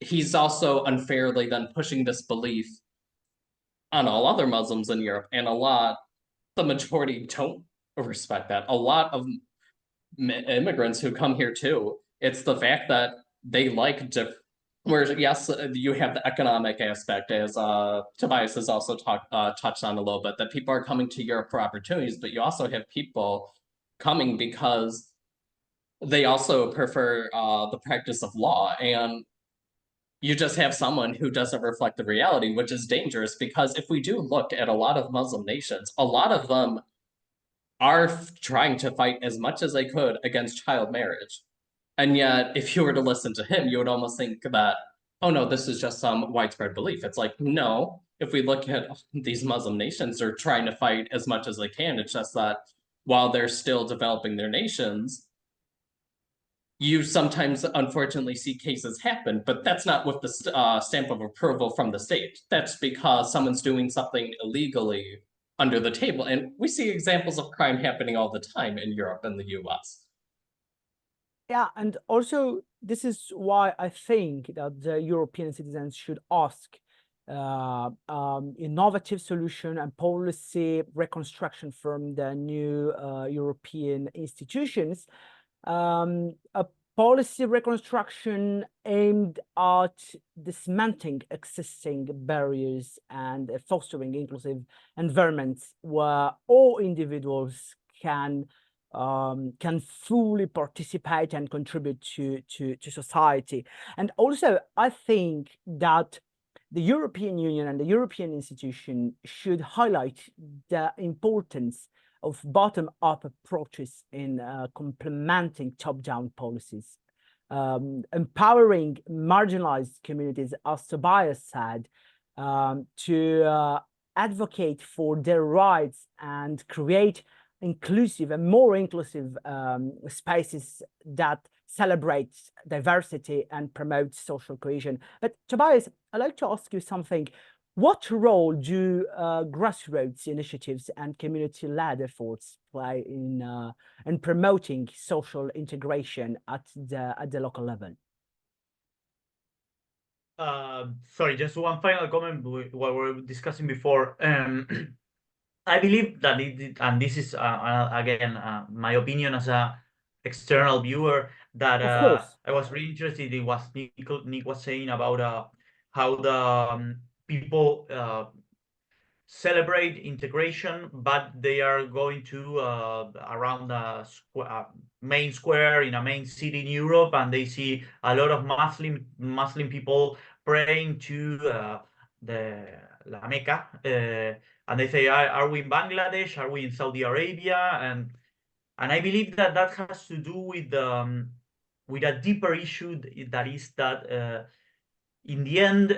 he's also unfairly then pushing this belief on all other Muslims in Europe. And the majority don't respect that. A lot of immigrants who come here too, it's the fact that they like whereas yes, you have the economic aspect, as Tobías has also touched on a little bit, that people are coming to Europe for opportunities, but you also have people coming because they also prefer the practice of law, and you just have someone who doesn't reflect the reality, which is dangerous because if we do look at a lot of Muslim nations, a lot of them are trying to fight as much as they could against child marriage. And yet, if you were to listen to him, you would almost think that, oh no, this is just some widespread belief. It's like, no, if we look at these Muslim nations, they're trying to fight as much as they can. It's just that while they're still developing their nations, you sometimes unfortunately see cases happen, but that's not with the stamp of approval from the state. That's because someone's doing something illegally under the table. And we see examples of crime happening all the time in Europe and the US. Yeah, and also this is why I think that the European citizens should ask innovative solution and policy reconstruction from the new European institutions. A policy reconstruction aimed at dismantling existing barriers and fostering inclusive environments where all individuals can fully participate and contribute to society. And also, I think that the European Union and the European institution should highlight the importance of bottom-up approaches in complementing top-down policies, empowering marginalized communities, as Tobías said, to advocate for their rights and create inclusive and more inclusive spaces that celebrate diversity and promote social cohesion. But Tobías, I'd like to ask you something. What role do grassroots initiatives and community-led efforts play in promoting social integration at the local level? Sorry, just one final comment what we were discussing before. I believe that and this is again my opinion as a external viewer, that I was really interested in what Nick was saying about how the people celebrate integration, but they are going to around the main square in a main city in Europe, and they see a lot of Muslim people praying to the La Mecca, and they say, are we in Bangladesh? Are we in Saudi Arabia? And I believe that that has to do with a deeper issue, that is that in the end,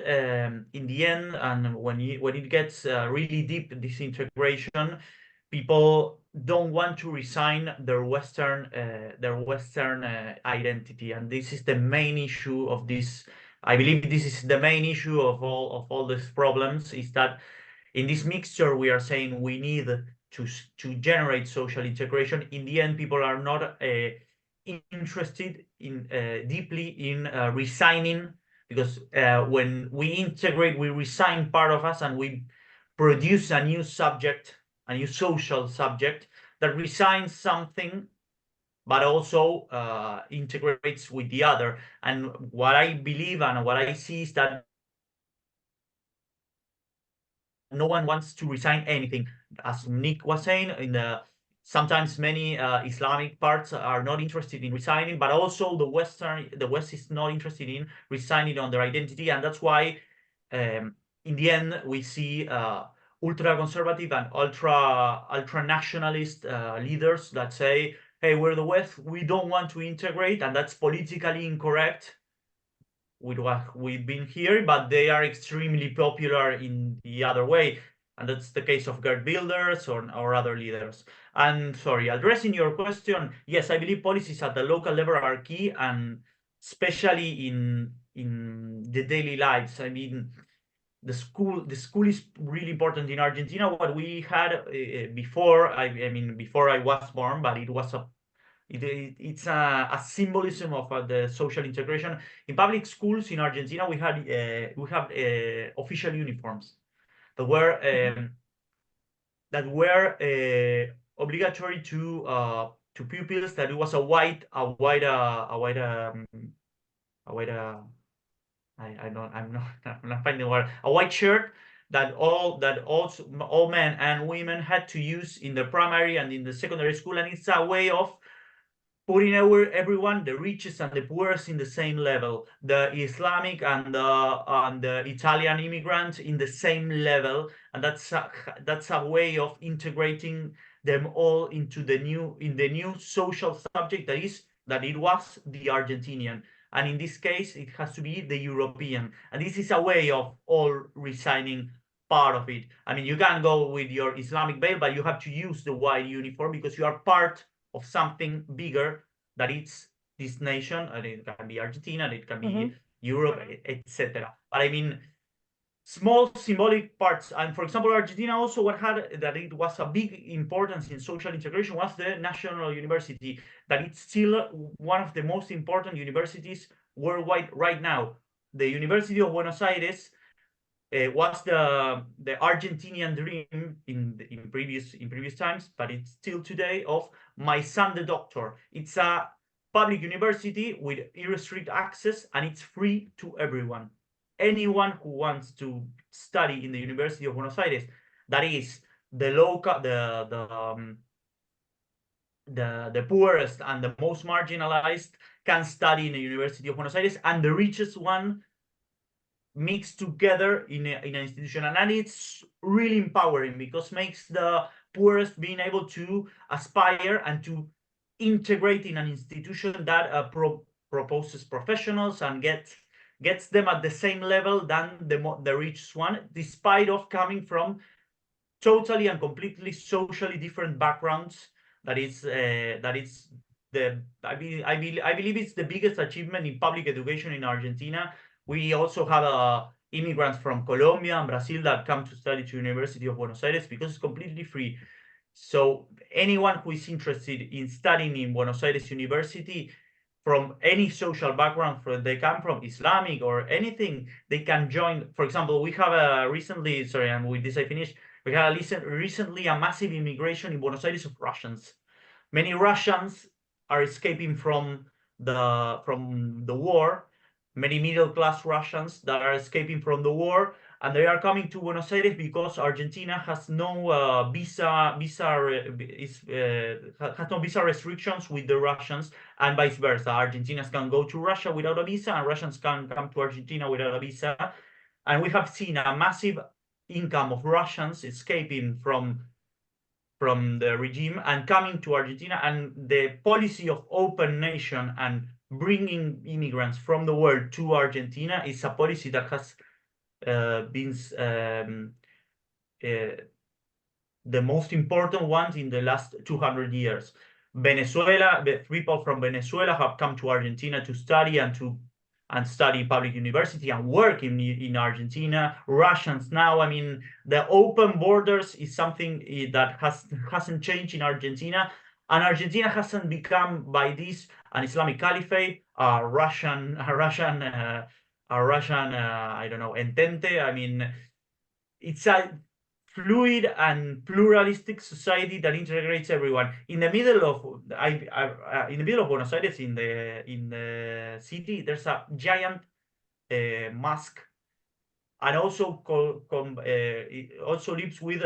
and when it gets really deep, this integration, people don't want to resign their Western identity, and this is the main issue of this. I believe this is the main issue of all these problems, is that in this mixture we are saying we need to generate social integration. In the end, people are not interested in deeply in resigning, because when we integrate, we resign part of us and we produce a new subject, a new social subject that resigns something but also integrates with the other. And what I believe and what I see is that no one wants to resign anything. As Nick was saying, sometimes many Islamic parts are not interested in resigning, but also the West is not interested in resigning on their identity, and that's why in the end we see ultra conservative and ultra nationalist leaders that say, hey, we're the West, we don't want to integrate, and that's politically incorrect with what we've been here, but they are extremely popular in the other way. And that's the case of Gerd Wilders or other leaders. And sorry, addressing your question, yes, I believe policies at the local level are key, and especially in the daily lives. I mean, the school is really important in Argentina. What we had before, I mean, before I was born, but it was it's a symbolism of the social integration. In public schools in Argentina, we have official uniforms that were obligatory to pupils. That it was a white I'm not finding the word, a white shirt that all men and women had to use in the primary and in the secondary school, and it's a way of putting everyone, the richest and the poorest, in the same level, the Islamic and the Italian immigrants in the same level, and that's a way of integrating them all into the new social subject that it was the Argentinian, and in this case it has to be the European, and this is a way of all resigning part of it. I mean, you can go with your Islamic veil, but you have to use the white uniform because you are part of something bigger that it's this nation, and it can be Argentina, and it can be Europe, etc. But I mean, small symbolic parts. And for example, Argentina also what had that it was a big importance in social integration was the national university, that it's still one of the most important universities worldwide right now. The University of Buenos Aires was the Argentinian dream in previous times, but it's still today of my son the doctor. It's a public university with irrestricted access, and it's free to everyone. Anyone who wants to study in the University of Buenos Aires, that is the local, the poorest and the most marginalized, can study in the University of Buenos Aires, and the richest one mixed together in an institution, and it's really empowering because makes the poorest being able to aspire and to integrate in an institution that proposes professionals and gets them at the same level than the richest one, despite of coming from totally and completely socially different backgrounds. I believe it's the biggest achievement in public education in Argentina. We also have immigrants from Colombia and Brazil that come to study to University of Buenos Aires because it's completely free. So anyone who is interested in studying in Buenos Aires University, from any social background, they come from Islamic or anything, they can join. For example, we have recently, sorry, and with this I finish, we had recently a massive immigration in Buenos Aires of Russians. Many Russians are escaping from the war, many middle-class Russians that are escaping from the war, and they are coming to Buenos Aires because Argentina has no visa restrictions with the Russians, and vice versa. Argentinians can go to Russia without a visa, and Russians can come to Argentina without a visa. And we have seen a massive income of Russians escaping from the regime and coming to Argentina, and the policy of open nation and bringing immigrants from the world to Argentina is a policy that has been the most important one in the last 200 years. Venezuela, the people from Venezuela have come to Argentina to study and study public university and work in Argentina. Russians now, I mean, the open borders is something that hasn't changed in Argentina, and Argentina hasn't become by this an Islamic caliphate, a Russian I don't know, entente. I mean, it's fluid and pluralistic society that integrates everyone. In the middle of in the middle of Buenos Aires, in the city, there's a giant mosque, and also it also lives with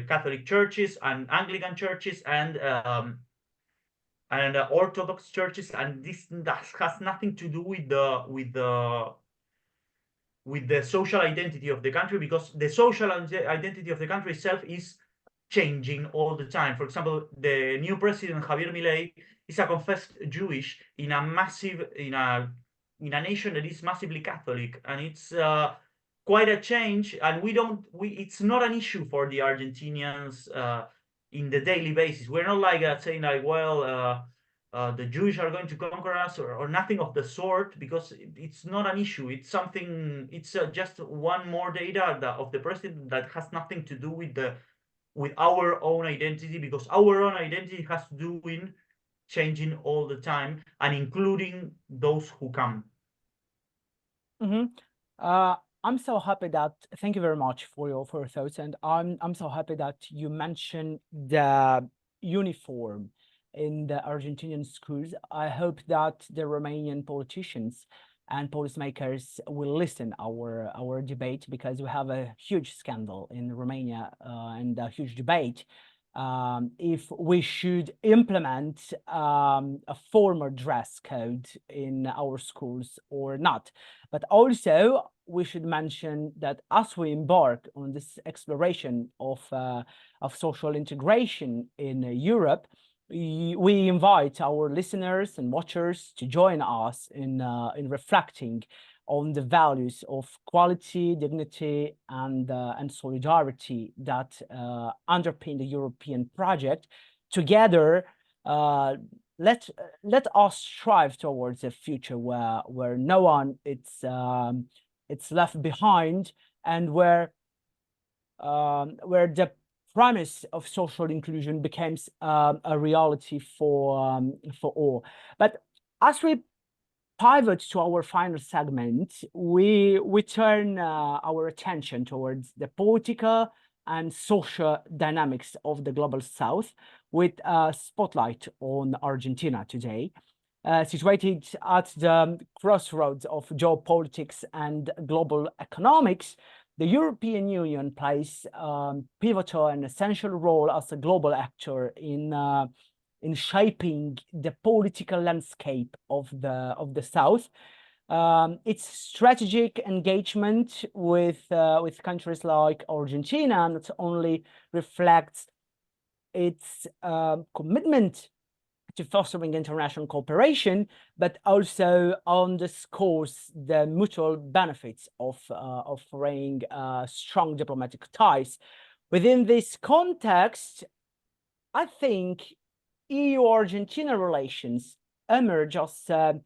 Catholic churches and Anglican churches and Orthodox churches, and this has nothing to do with the social identity of the country, because the social identity of the country itself is changing all the time. For example, the new president Javier Milei is a confessed Jewish in a nation that is massively Catholic, and it's quite a change. And it's not an issue for the Argentinians in the daily basis. We're not like saying like, well, the Jewish are going to conquer us, or nothing of the sort, because it's not an issue. It's something. It's just one more data of the president that has nothing to do with our own identity, because our own identity has to do with changing all the time and including those who come. I'm so happy that, thank you very much for your thoughts, and I'm so happy that you mentioned the uniform in the Argentinian schools. I hope that the Romanian politicians and policymakers will listen our debate, because we have a huge scandal in Romania and a huge debate if we should implement a formal dress code in our schools or not. But also we should mention that as we embark on this exploration of social integration in Europe, we invite our listeners and watchers to join us in reflecting on the values of quality, dignity, and solidarity that underpin the European project. Together, let us strive towards a future where no one it's left behind, and where the promise of social inclusion becomes a reality for all. But as we pivot to our final segment, we turn our attention towards the political and social dynamics of the global South, with a spotlight on Argentina today. Situated at the crossroads of geopolitics and global economics, the European Union plays a pivotal and essential role as a global actor in shaping the political landscape of the South. Its strategic engagement with countries like Argentina not only reflects its commitment to fostering international cooperation, but also underscores the mutual benefits of offering strong diplomatic ties. Within this context, I think EU-Argentina relations emerge as a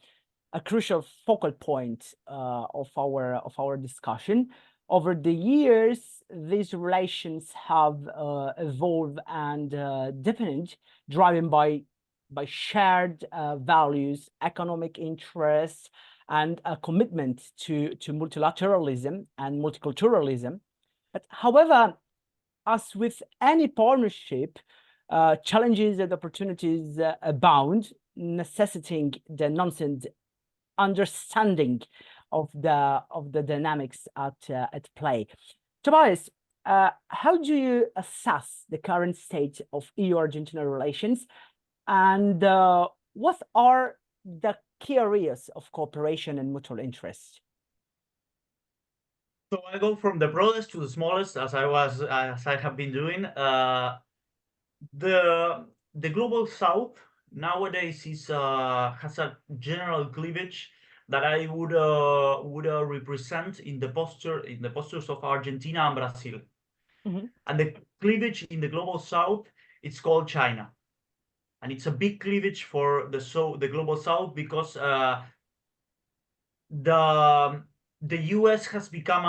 crucial focal point of our discussion. Over the years, these relations have evolved and deepened, driven by shared values, economic interests, and a commitment to multilateralism and multiculturalism. But however, as with any partnership, challenges and opportunities abound, necessitating the nuanced understanding of the dynamics at play. Tobias, how do you assess the current state of EU-Argentina relations, and what are the key areas of cooperation and mutual interest? So I go from the broadest to the smallest, as I have been doing. The global South nowadays has a general cleavage that I would represent in the postures of Argentina and Brazil. Mm-hmm. And the cleavage in the global South, it's called China, and it's a big cleavage for the global South, because the U.S. has become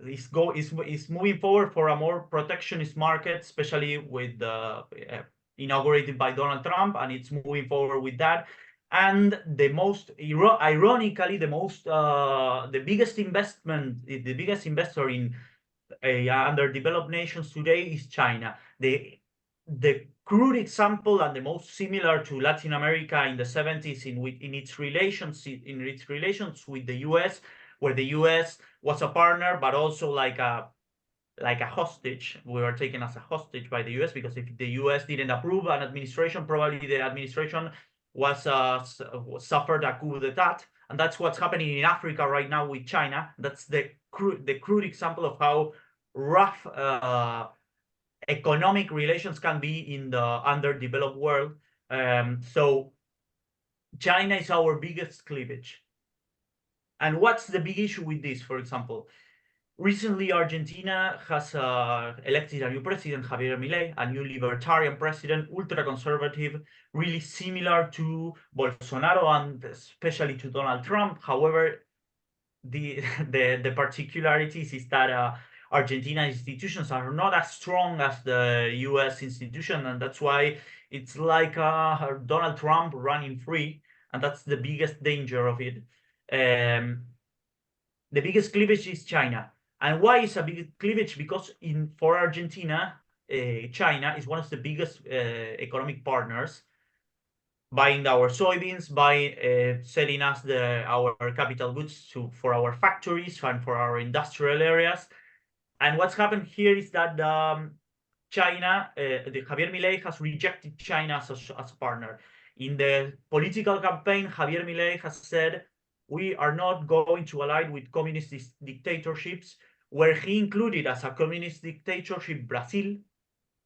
is moving forward for a more protectionist market, especially with inaugurated by Donald Trump, and it's moving forward with that. And ironically, the biggest investor in underdeveloped nations today is China. The crude example and the most similar to Latin America in the 70s in its relations with the US, where the US was a partner, but also like a hostage. We were taken as a hostage by the US, because if the US didn't approve an administration, probably the administration was suffered a coup d'etat. And that's what's happening in Africa right now with China. That's the crude example of how rough economic relations can be in the underdeveloped world. So China is our biggest cleavage. And what's the big issue with this, for example? Recently, Argentina has elected a new president, Javier Milei, a new libertarian president, ultra-conservative, really similar to Bolsonaro and especially to Donald Trump. However, the particularities is that Argentina institutions are not as strong as the US institution, and that's why it's like Donald Trump running free, and that's the biggest danger of it. The biggest cleavage is China. And why is a big cleavage? Because for Argentina, China is one of the biggest economic partners, buying our soybeans, selling us our capital goods for our factories and for our industrial areas. And what's happened here is that China, Javier Milei has rejected China as a partner. In the political campaign, Javier Milei has said, we are not going to ally with communist dictatorships, where he included as a communist dictatorship Brazil,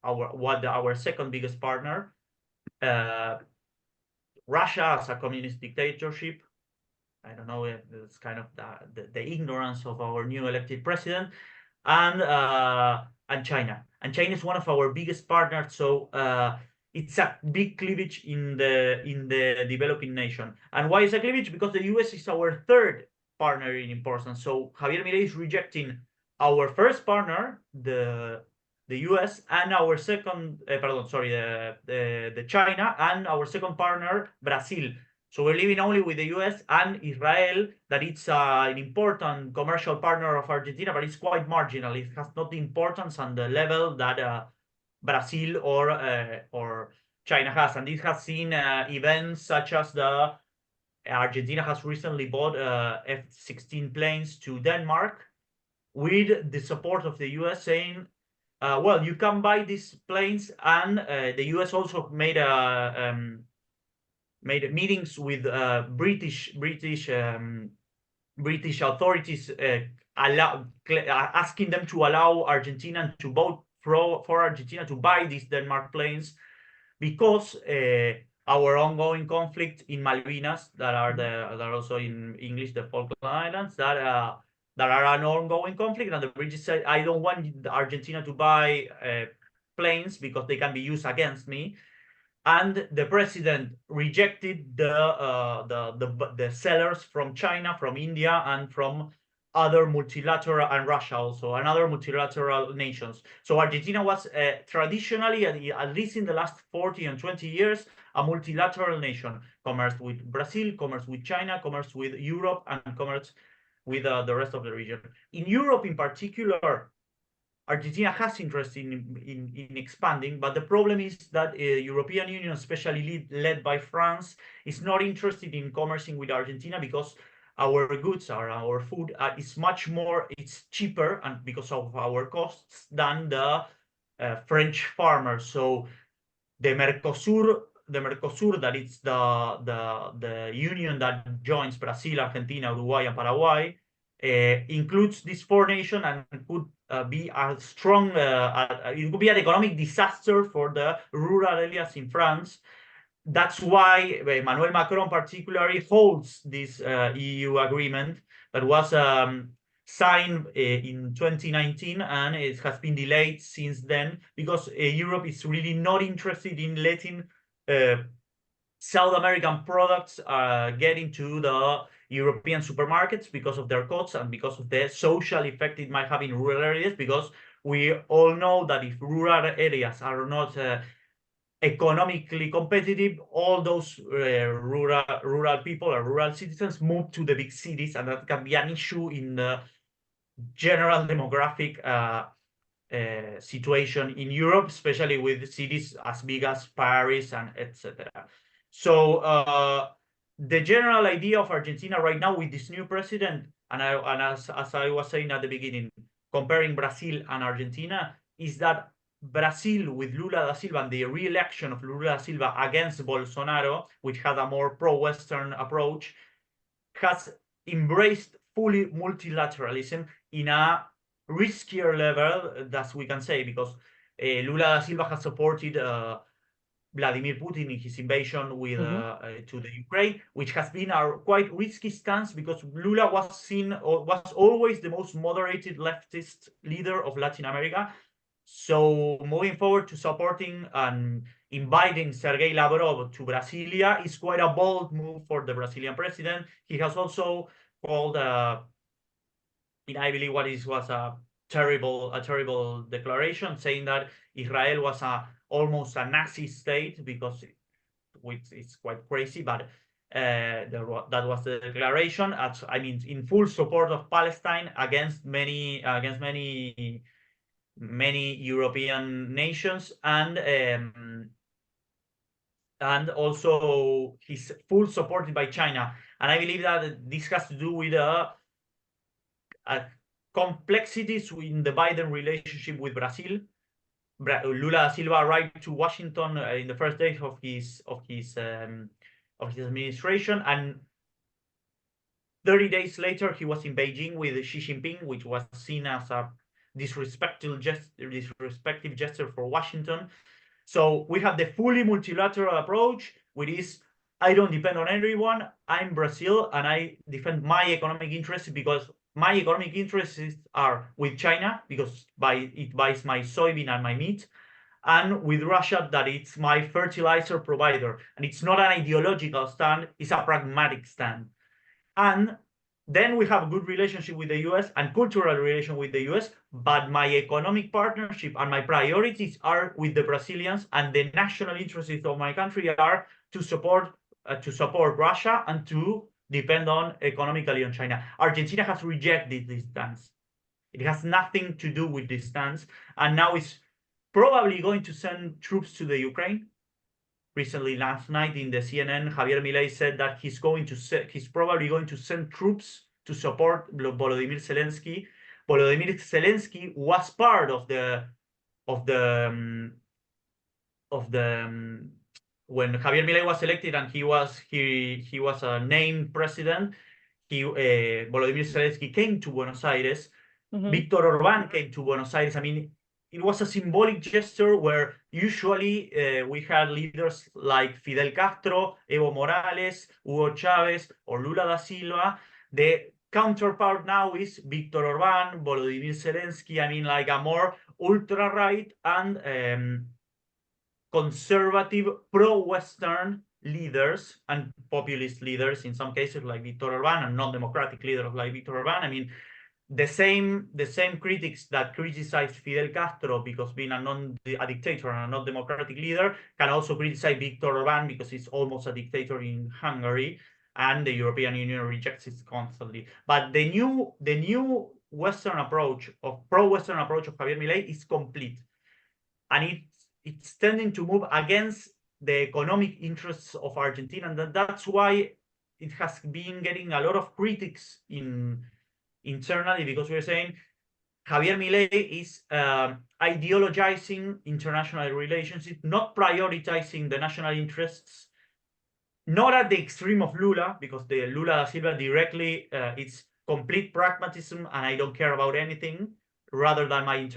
our second biggest partner, Russia as a communist dictatorship. I don't know if it's kind of the ignorance of our new elected president, and China. And China is one of our biggest partners, so it's a big cleavage in the developing nation. And why is a cleavage? Because the US is our third partner in importance. So Javier Milei is rejecting our first partner, the US, and our second, the China, and our second partner, Brazil. So we're living only with the US and Israel, that it's an important commercial partner of Argentina, but it's quite marginal. It has not the importance on the level that Brazil or China has. And this has seen events such as Argentina has recently bought F-16 planes to Denmark, with the support of the US saying, well, you can buy these planes, and the US also made meetings with British authorities, asking them to allow Argentina to vote for Argentina to buy these Denmark planes, because our ongoing conflict in Malvinas, that are also in English the Falkland Islands, that are an ongoing conflict, and the British said, I don't want Argentina to buy planes because they can be used against me. And the president rejected the sellers from China, from India, and from other multilateral, and Russia also, and other multilateral nations. So Argentina was traditionally, at least in the last 40 and 20 years, a multilateral nation. Commerce with Brazil, commerce with China, commerce with Europe, and commerce with the rest of the region. In Europe in particular, Argentina has interest in expanding, but the problem is that European Union, especially led by France, is not interested in commercing with Argentina, because our goods, our food is much more, it's cheaper, and because of our costs, than the French farmers. So the Mercosur, that it's the union that joins Brazil, Argentina, Uruguay, and Paraguay, includes these four nations, and could be a strong, it could be an economic disaster for the rural areas in France. That's why Emmanuel Macron particularly holds this EU agreement that was signed in 2019, and it has been delayed since then, because Europe is really not interested in letting South American products get into the European supermarkets, because of their costs and because of the social effect it might have in rural areas, because we all know that if rural areas are not economically competitive, all those rural people or rural citizens move to the big cities, and that can be an issue in the general demographic situation in Europe, especially with cities as big as Paris and etc. So the general idea of Argentina right now with this new president, and as I was saying at the beginning, comparing Brazil and Argentina, is that Brazil with Lula da Silva and the re-election of Lula da Silva against Bolsonaro, which had a more pro-Western approach, has embraced fully multilateralism in a riskier level, as we can say, because Lula da Silva has supported Vladimir Putin in his invasion with to the Ukraine, which has been a quite risky stance because Lula was seen or was always the most moderated leftist leader of Latin America. So moving forward to supporting and inviting Sergei Lavrov to Brasilia is quite a bold move for the Brazilian president. He has also called, in I believe what is was a terrible declaration, saying that Israel was almost a Nazi state because it's quite crazy, but that was the declaration. I mean, in full support of Palestine against many European nations, and also he's full supported by China. And I believe that this has to do with complexities in the Biden relationship with Brazil. Lula da Silva arrived to Washington in the first days of his administration, and 30 days later he was in Beijing with Xi Jinping, which was seen as a disrespectful gesture for Washington. So we have the fully multilateral approach, which is I don't depend on anyone. I'm Brazil, and I defend my economic interests because my economic interests are with China because it buys my soybean and my meat, and with Russia that it's my fertilizer provider. And it's not an ideological stand, it's a pragmatic stand. And then we have a good relationship with the US and cultural relation with the US, but my economic partnership and my priorities are with the Brazilians, and the national interests of my country are to support Russia and to depend on economically on China. Argentina has rejected this stance. It has nothing to do with this stance, and now it's probably going to send troops to the Ukraine. Recently, last night in the CNN, Javier Milei said that he's probably going to send troops to support Volodymyr Zelensky. Volodymyr Zelensky was part of the when Javier Milei was elected and he was a named president. Volodymyr Zelensky came to Buenos Aires. Viktor Orbán came to Buenos Aires. I mean, it was a symbolic gesture where usually we had leaders like Fidel Castro, Evo Morales, Hugo Chavez, or Lula da Silva. The counterpart now is Viktor Orbán, Volodymyr Zelensky. I mean, like a more ultra-right and conservative pro-Western leaders and populist leaders in some cases like Viktor Orbán, and non-democratic leaders like Viktor Orbán. I mean, the same critics that criticize Fidel Castro because being a dictator and a not democratic leader can also criticize Viktor Orbán because he's almost a dictator in Hungary, and the European Union rejects it constantly. But the new Western approach pro-Western approach of Javier Milei is complete, and it's tending to move against the economic interests of Argentina, and that's why it has been getting a lot of critics internally, because we're saying Javier Milei is ideologizing international relations, not prioritizing the national interests, not at the extreme of Lula, because the Lula da Silva directly, it's complete pragmatism and I don't care about anything rather than my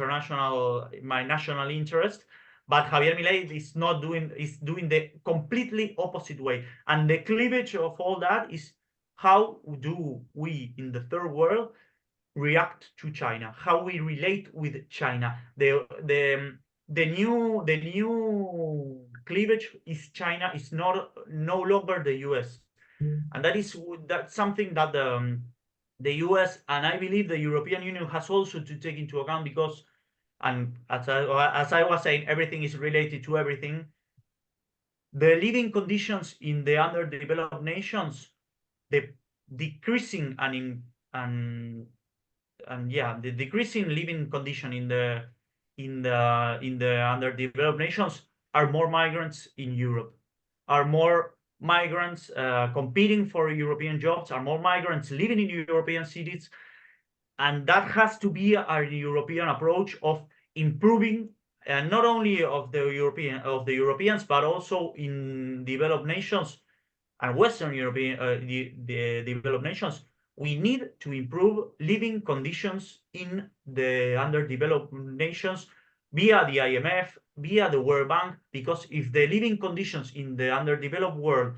national interest. But Javier Milei is doing the completely opposite way. And the cleavage of all that is, how do we in the third world react to China? How we relate with China? The new cleavage is China is no longer the US, and that's something that the US and I believe the European Union has also to take into account, because, and as I was saying, everything is related to everything. The living conditions in the underdeveloped nations, the decreasing and the decreasing living condition in the underdeveloped nations are more migrants in Europe, are more migrants competing for European jobs, are more migrants living in European cities, and that has to be our European approach of improving not only of the Europeans, but also in developed nations and Western European the developed nations. We need to improve living conditions in the underdeveloped nations via the IMF, via the World Bank, because if the living conditions in the underdeveloped world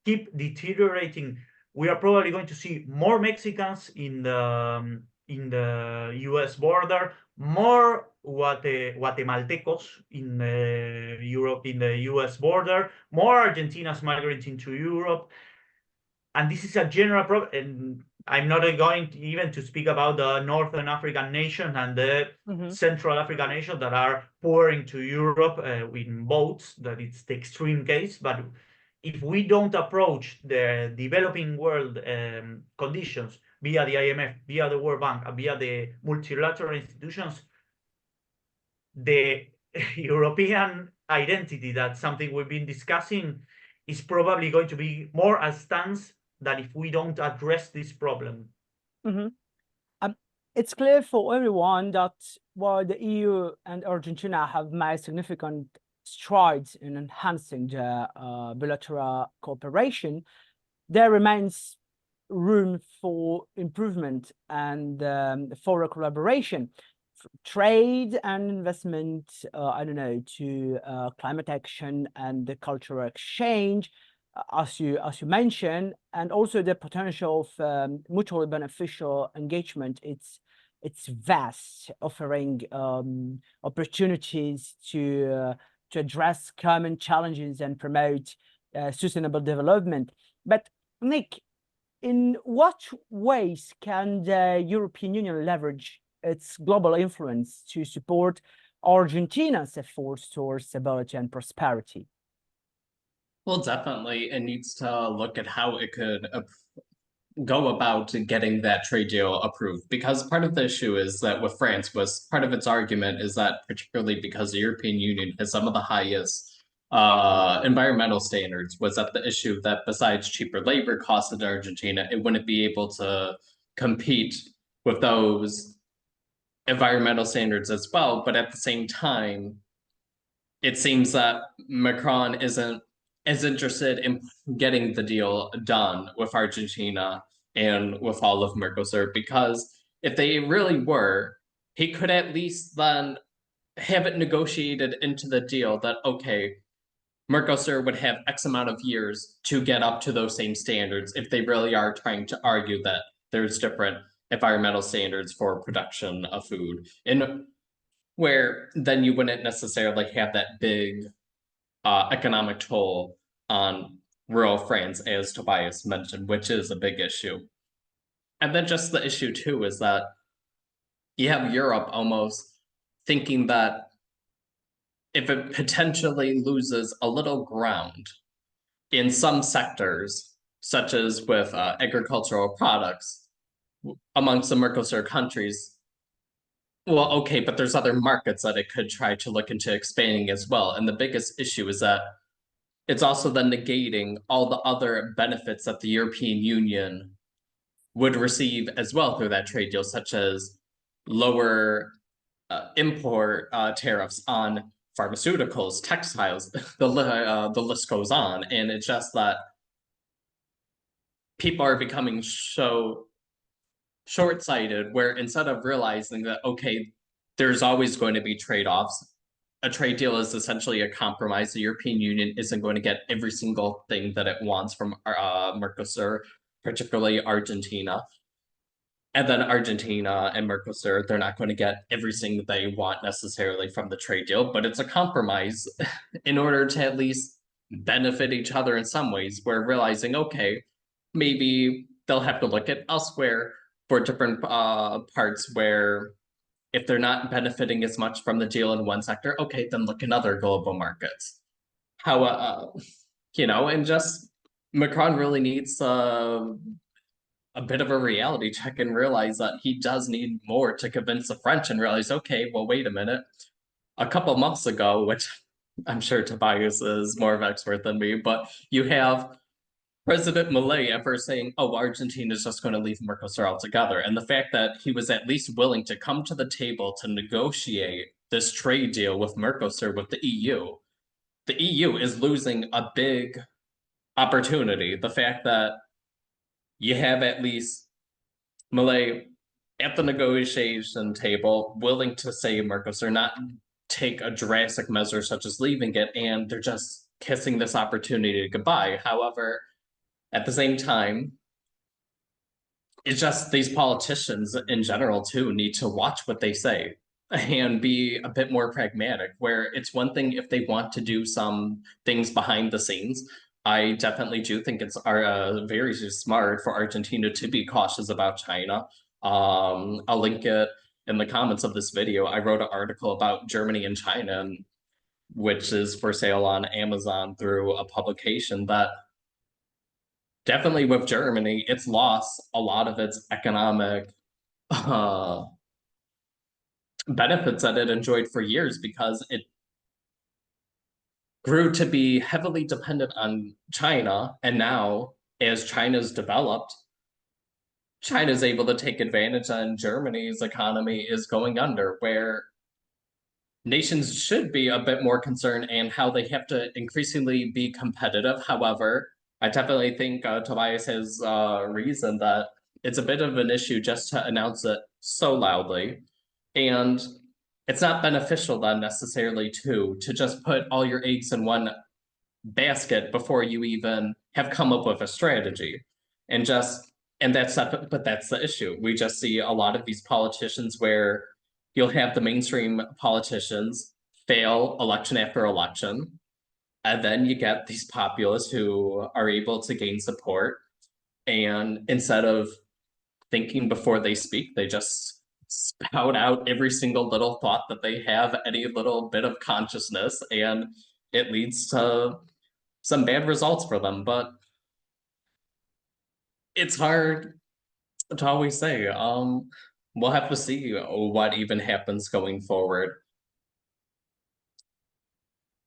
keep deteriorating, we are probably going to see more Mexicans in the US border, more Guatemaltecos in Europe, in the US border, more Argentinas migrating to Europe. And this is a general problem. And I'm not going to even to speak about the Northern African nations and the Central African nations that are pouring to Europe in boats, that it's the extreme case. But if we don't approach the developing world conditions via the IMF, via the World Bank, and via the multilateral institutions, the European identity, that's something we've been discussing, is probably going to be more a stance than if we don't address this problem. It's clear for everyone that while the EU and Argentina have made significant strides in enhancing the bilateral cooperation, there remains room for improvement and for collaboration, trade and investment, to climate action and the cultural exchange, as you mentioned, and also the potential of mutually beneficial engagement. It's vast, offering opportunities to address common challenges and promote sustainable development. But Nick, in what ways can the European Union leverage its global influence to support Argentina's efforts towards stability and prosperity? Well, definitely, it needs to look at how it could go about getting that trade deal approved. Because part of the issue is that with France, was part of its argument is that particularly because the European Union has some of the highest environmental standards, was that the issue that besides cheaper labor costs in Argentina, it wouldn't be able to compete with those environmental standards as well. But at the same time, it seems that Macron isn't as interested in getting the deal done with Argentina and with all of Mercosur, because if they really were, he could at least then have it negotiated into the deal that, okay, Mercosur would have X amount of years to get up to those same standards if they really are trying to argue that there's different environmental standards for production of food, and where then you wouldn't necessarily have that big economic toll on rural France, as Tobías mentioned, which is a big issue. And then just the issue too is that you have Europe almost thinking that if it potentially loses a little ground in some sectors, such as with agricultural products amongst the Mercosur countries, well, okay, but there's other markets that it could try to look into expanding as well. And the biggest issue is that it's also then negating all the other benefits that the European Union would receive as well through that trade deal, such as lower import tariffs on pharmaceuticals, textiles, the list goes on. And it's just that people are becoming so short-sighted, where instead of realizing that, okay, there's always going to be trade-offs, a trade deal is essentially a compromise. The European Union isn't going to get every single thing that it wants from Mercosur, particularly Argentina. And then Argentina and Mercosur, they're not going to get everything they want necessarily from the trade deal, but it's a compromise in order to at least benefit each other in some ways. We're realizing, okay, maybe they'll have to look at elsewhere for different parts where if they're not benefiting as much from the deal in one sector, okay, then look in other global markets. How, and just Macron really needs to a bit of a reality check and realize that he does need more to convince the French and realize, okay, well, wait a minute. A couple months ago, which I'm sure Tobías is more of an expert than me, but you have President Milei at first saying, oh, Argentina is just going to leave Mercosur altogether. And the fact that he was at least willing to come to the table to negotiate this trade deal with Mercosur with the EU is losing a big opportunity. The fact that you have at least Milei at the negotiation table willing to say Mercosur, not take a drastic measure such as leaving it, and they're just kissing this opportunity goodbye. However, at the same time, it's just these politicians in general too need to watch what they say and be a bit more pragmatic, where it's one thing if they want to do some things behind the scenes. I definitely do think it's very smart for Argentina to be cautious about China. I'll link it in the comments of this video. I wrote an article about Germany and China, which is for sale on Amazon through a publication that definitely with Germany, it's lost a lot of its economic benefits that it enjoyed for years because it grew to be heavily dependent on China. And now, as China's developed, China's able to take advantage, and Germany's economy is going under, where nations should be a bit more concerned and how they have to increasingly be competitive. However, I definitely think Tobías has reason that it's a bit of an issue just to announce it so loudly. And it's not beneficial then necessarily to just put all your eggs in one basket before you even have come up with a strategy. And that's the issue. We just see a lot of these politicians where you'll have the mainstream politicians fail election after election. And then you get these populists who are able to gain support. And instead of thinking before they speak, they just spout out every single little thought that they have, any little bit of consciousness, and it leads to some bad results for them. But it's hard to always say. We'll have to see what even happens going forward.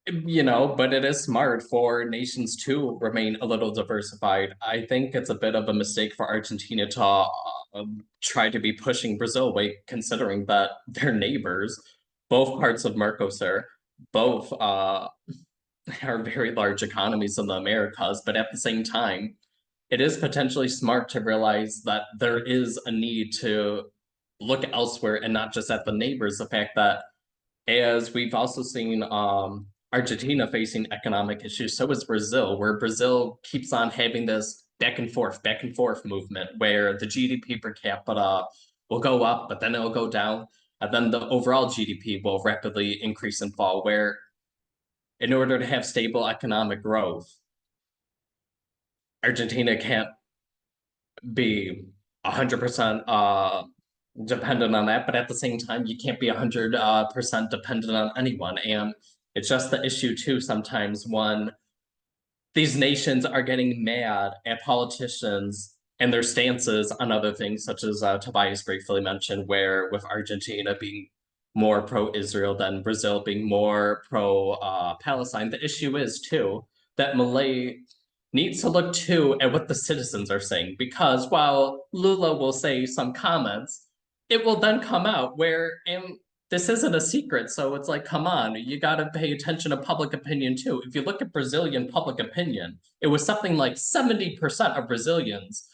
But it is smart for nations to remain a little diversified. I think it's a bit of a mistake for Argentina to try to be pushing Brazil away, considering that they're neighbors, both parts of Mercosur, both are very large economies in the Americas, but at the same time, it is potentially smart to realize that there is a need to look elsewhere and not just at the neighbors. The fact that, as we've also seen Argentina facing economic issues, so is Brazil, where Brazil keeps on having this back and forth movement where the GDP per capita will go up, but then it'll go down, and then the overall GDP will rapidly increase and fall, where in order to have stable economic growth, Argentina can't be 100% dependent on that, but at the same time, you can't be 100% dependent on anyone. And it's just the issue too, sometimes when these nations are getting mad at politicians and their stances on other things, such as Tobías briefly mentioned, where with Argentina being more pro-Israel than Brazil being more pro-Palestine, the issue is too that Milei needs to look too at what the citizens are saying, because while Lula will say some comments, it will then come out where, and this isn't a secret, so it's like, come on, you got to pay attention to public opinion too. If you look at Brazilian public opinion, it was something like 70% of Brazilians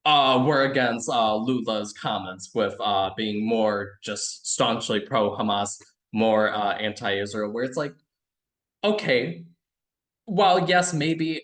were against Lula's comments, with being more just staunchly pro-Hamas, more anti-Israel, where it's like, okay, while yes, maybe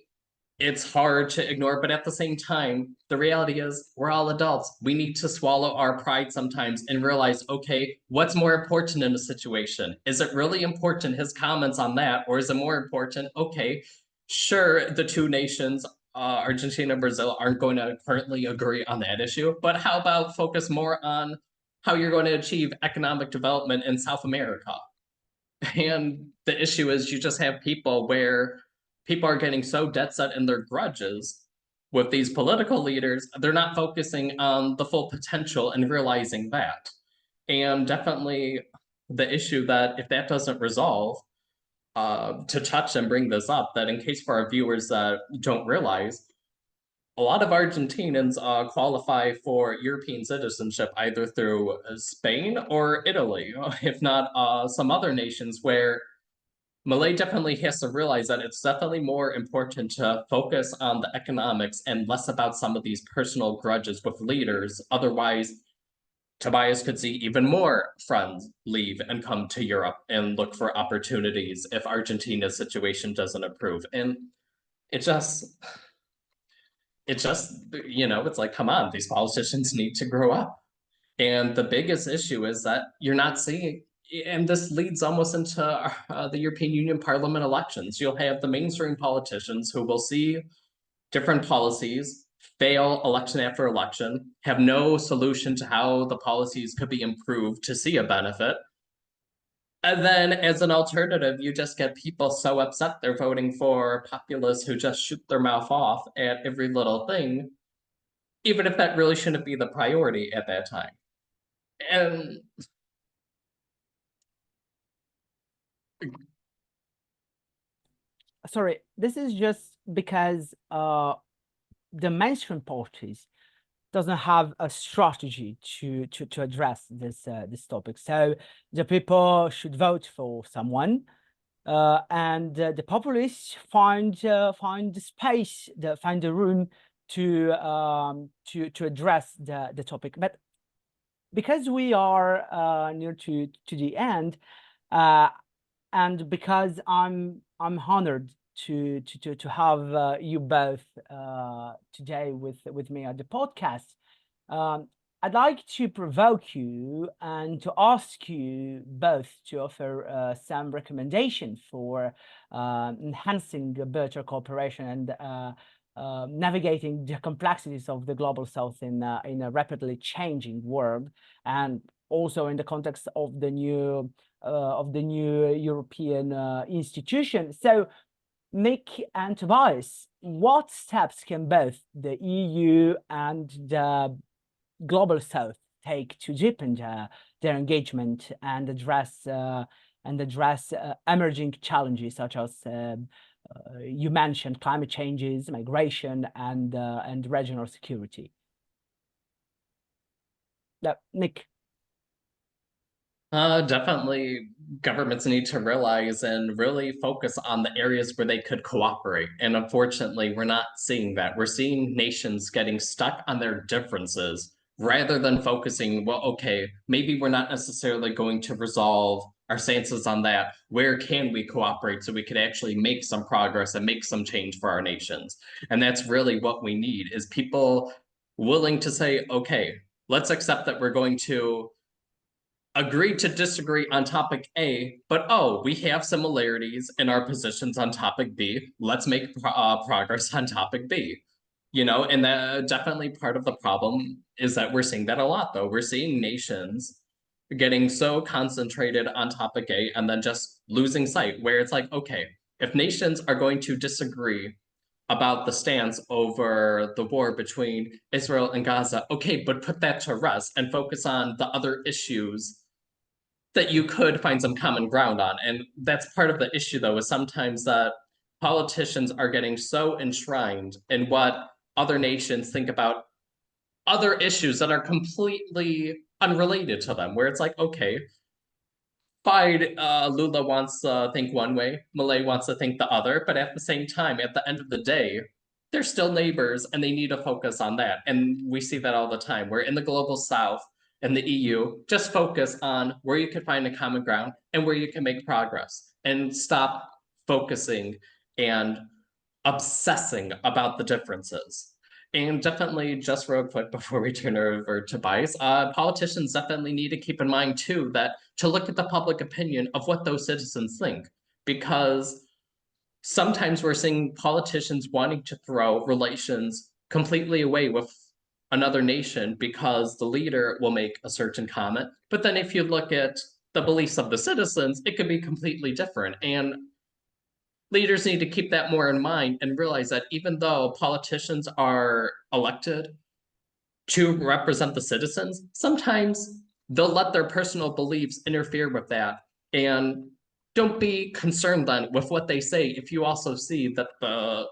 it's hard to ignore, but at the same time, the reality is we're all adults. We need to swallow our pride sometimes and realize, okay, what's more important in a situation? Is it really important, his comments on that? Or is it more important, okay, sure, the two nations, Argentina and Brazil, aren't going to currently agree on that issue, but how about focus more on how you're going to achieve economic development in South America? And the issue is you just have people where people are getting so dead set in their grudges with these political leaders, they're not focusing on the full potential and realizing that. And definitely the issue that if that doesn't resolve, to touch and bring this up, that in case for our viewers that don't realize, a lot of Argentinians qualify for European citizenship either through Spain or Italy, if not some other nations where Malay definitely has to realize that it's definitely more important to focus on the economics and less about some of these personal grudges with leaders. Otherwise, Tobías could see even more friends leave and come to Europe and look for opportunities if Argentina's situation doesn't improve. And it just, it's like, come on, these politicians need to grow up. And the biggest issue is that you're not seeing, and this leads almost into the European Union Parliament elections. You'll have the mainstream politicians who will see different policies, fail election after election, have no solution to how the policies could be improved to see a benefit. And then as an alternative, you just get people so upset they're voting for populists who just shoot their mouth off at every little thing, even if that really shouldn't be the priority at that time. And sorry, this is just because the mainstream parties doesn't have a strategy to address this topic. So the people should vote for someone, and the populists find the space, find the room to address the topic. But because we are near to the end, and because I'm honored to have you both today with me at the podcast, I'd like to provoke you and to ask you both to offer some recommendation for enhancing a better cooperation and navigating the complexities of the global south in a rapidly changing world, and also in the context of the new European institution. So, Nick and Tobías, what steps can both the EU and the global south take to deepen their engagement and address emerging challenges such as you mentioned climate changes, migration, and regional security? Nick. Definitely governments need to realize and really focus on the areas where they could cooperate. And unfortunately, we're not seeing that. We're seeing nations getting stuck on their differences rather than focusing, well, okay, maybe we're not necessarily going to resolve our stances on that. Where can we cooperate so we could actually make some progress and make some change for our nations? And that's really what we need, is people willing to say, okay, let's accept that we're going to agree to disagree on topic A, but we have similarities in our positions on topic B. Let's make progress on topic B. And that definitely part of the problem is that we're seeing that a lot, though. We're seeing nations getting so concentrated on topic A and then just losing sight, where it's like, okay, if nations are going to disagree about the stance over the war between Israel and Gaza, okay, but put that to rest and focus on the other issues that you could find some common ground on. And that's part of the issue, though, is sometimes that politicians are getting so enshrined in what other nations think about other issues that are completely unrelated to them, where it's like, okay, fine, Lula wants to think one way, Malay wants to think the other, but at the same time, at the end of the day, they're still neighbors and they need to focus on that. And we see that all the time. We're in the global south and the EU, just focus on where you can find a common ground and where you can make progress, and stop focusing and obsessing about the differences. And definitely, just real quick before we turn over to Tobías, politicians definitely need to keep in mind too that to look at the public opinion of what those citizens think, because sometimes we're seeing politicians wanting to throw relations completely away with another nation because the leader will make a certain comment. But then if you look at the beliefs of the citizens, it could be completely different. And leaders need to keep that more in mind and realize that even though politicians are elected to represent the citizens, sometimes they'll let their personal beliefs interfere with that. And don't be concerned then with what they say if you also see that the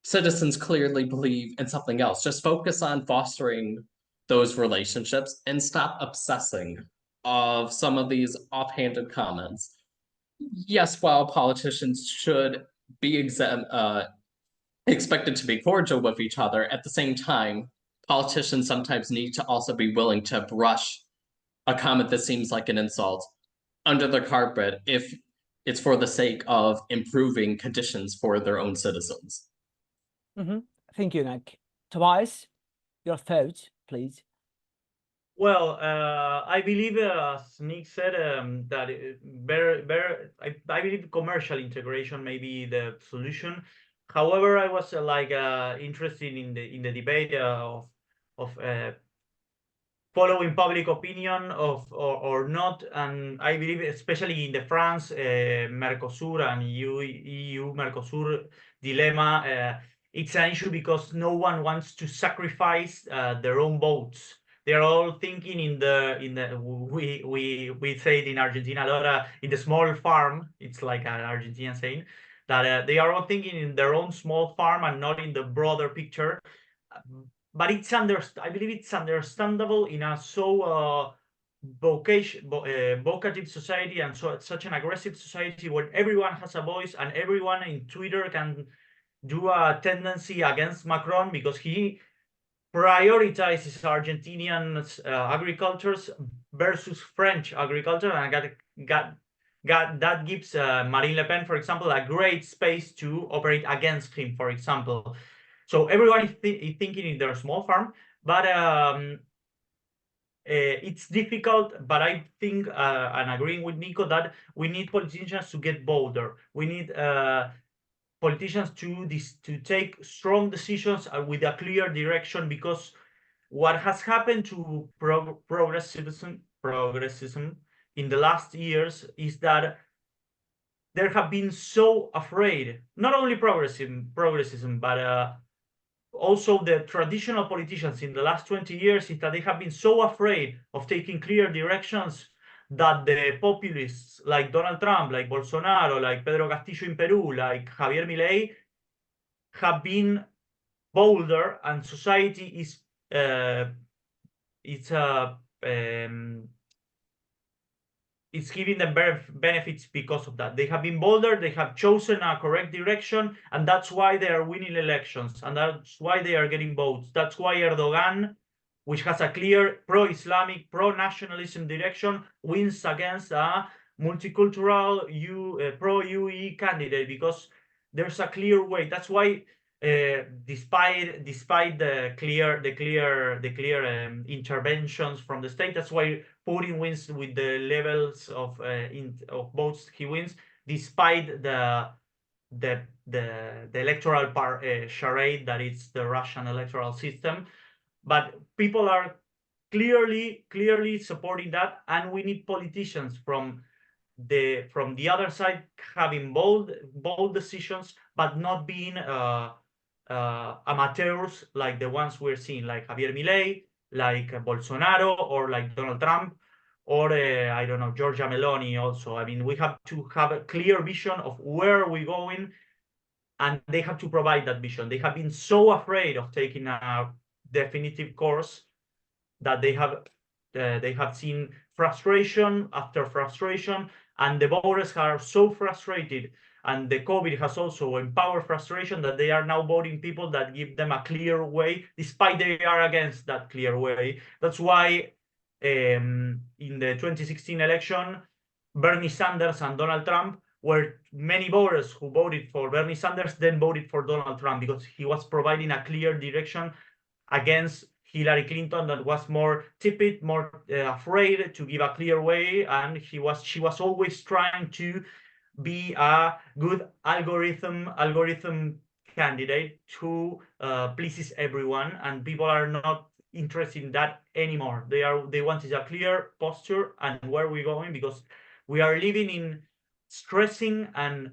citizens clearly believe in something else. Just focus on fostering those relationships and stop obsessing of some of these offhanded comments. Yes, while politicians should be expected to be cordial with each other, at the same time, politicians sometimes need to also be willing to brush a comment that seems like an insult under the carpet if it's for the sake of improving conditions for their own citizens. Thank you, Nick. Tobias, your thoughts, please. Well, I believe, as Nick said, that I believe commercial integration may be the solution. However, I was interested in the debate of following public opinion or not, and I believe especially in the France Mercosur and EU Mercosur dilemma, it's an issue because no one wants to sacrifice their own votes. They're all thinking in the we say it in Argentina a lot, in the small farm. It's like an Argentinian saying that they are all thinking in their own small farm and not in the broader picture. But I believe it's understandable in a so vocative society and such an aggressive society where everyone has a voice and everyone in Twitter can do a tendency against Macron because he prioritizes Argentinian agricultures versus French agriculture, and that gives Marine Le Pen, for example, a great space to operate against him, for example. So everyone is thinking in their small farm, but it's difficult. But I think, and agreeing with Nico, that we need politicians to get bolder. We need politicians to take strong decisions with a clear direction, because what has happened to progressivism in the last years is that there have been so afraid, not only progressism, but also the traditional politicians in the last 20 years, is that they have been so afraid of taking clear directions that the populists like Donald Trump, like Bolsonaro, like Pedro Castillo in Peru, like Javier Milei, have been bolder, and society is it's giving them benefits because of that. They have been bolder, they have chosen a correct direction, and that's why they are winning elections, and that's why they are getting votes. That's why Erdogan, which has a clear pro-Islamic, pro-nationalism direction, wins against a multicultural pro-UE candidate, because there's a clear way. That's why, despite the clear interventions from the state, that's why Putin wins with the levels of votes he wins, despite the electoral charade that is the Russian electoral system. But people are clearly supporting that, and we need politicians from the other side having bold decisions, but not being amateurs like the ones we're seeing, like Javier Milei, like Bolsonaro, or like Donald Trump, or I don't know, Giorgia Meloni also. I mean, we have to have a clear vision of where we're going, and they have to provide that vision. They have been so afraid of taking a definitive course that they have seen frustration after frustration, and the voters are so frustrated, and the COVID has also empowered frustration, that they are now voting people that give them a clear way, despite they are against that clear way. That's why in the 2016 election, Bernie Sanders and Donald Trump were many voters who voted for Bernie Sanders then voted for Donald Trump, because he was providing a clear direction against Hillary Clinton, that was more tepid, more afraid to give a clear way, and she was always trying to be a good algorithm candidate who pleases everyone, and people are not interested in that anymore. They wanted a clear posture and where we're going, because we are living in stressing and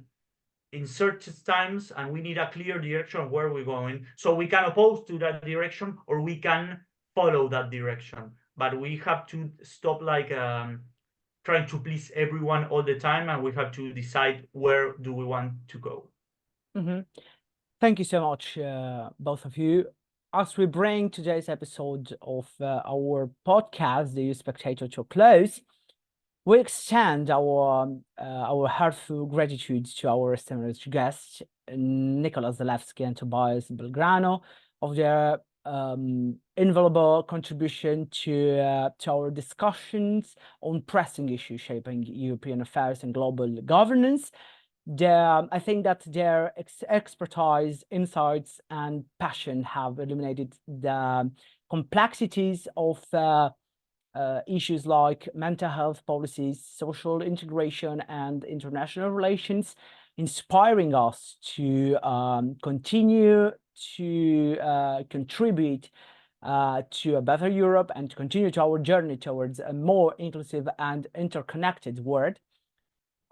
in certain times, and we need a clear direction of where we're going. So we can oppose to that direction, or we can follow that direction. But we have to stop trying to please everyone all the time, and we have to decide where do we want to go. Thank you so much, both of you. As we bring today's episode of our podcast, the EU Spectator, to a close, we extend our heartfelt gratitude to our esteemed guests, Nicolas Zalewski and Tobías Belgrano, of their invaluable contribution to our discussions on pressing issues shaping European affairs and global governance. I think that their expertise, insights, and passion have illuminated the complexities of issues like mental health policies, social integration, and international relations, inspiring us to continue to contribute to a better Europe and to continue to our journey towards a more inclusive and interconnected world.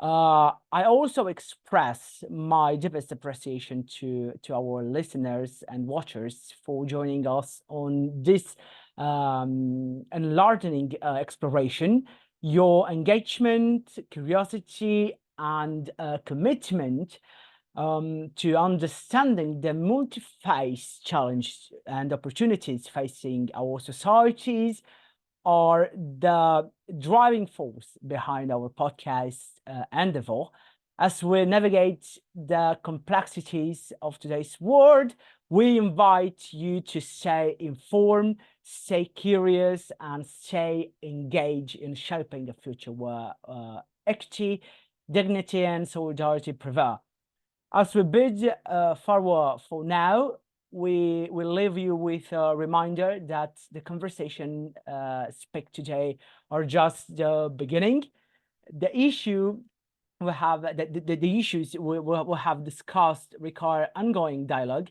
I also express my deepest appreciation to our listeners and watchers for joining us on this enlightening exploration. Your engagement, curiosity, and commitment to understanding the multi-phase challenges and opportunities facing our societies are the driving force behind our podcast endeavor. As we navigate the complexities of today's world, we invite you to stay informed, stay curious, and stay engaged in shaping a future where equity, dignity, and solidarity prevail. As we bid farewell for now, we will leave you with a reminder that the conversation speak today are just the beginning. The issue we have, the issues we have discussed require ongoing dialogue,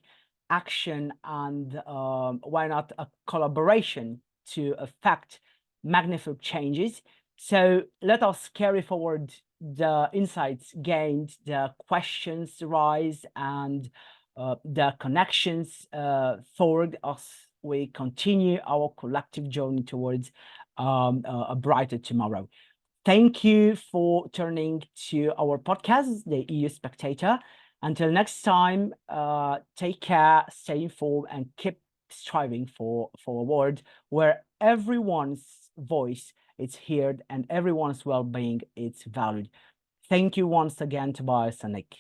action, and why not a collaboration to effect magnificent changes. So let us carry forward the insights gained, the questions raised, and the connections forward as we continue our collective journey towards a brighter tomorrow. Thank you for turning to our podcast, the EU Spectator. Until next time, take care, stay informed, and keep striving for a world where everyone's voice is heard and everyone's well-being is valued. Thank you once again, Tobías and Nick.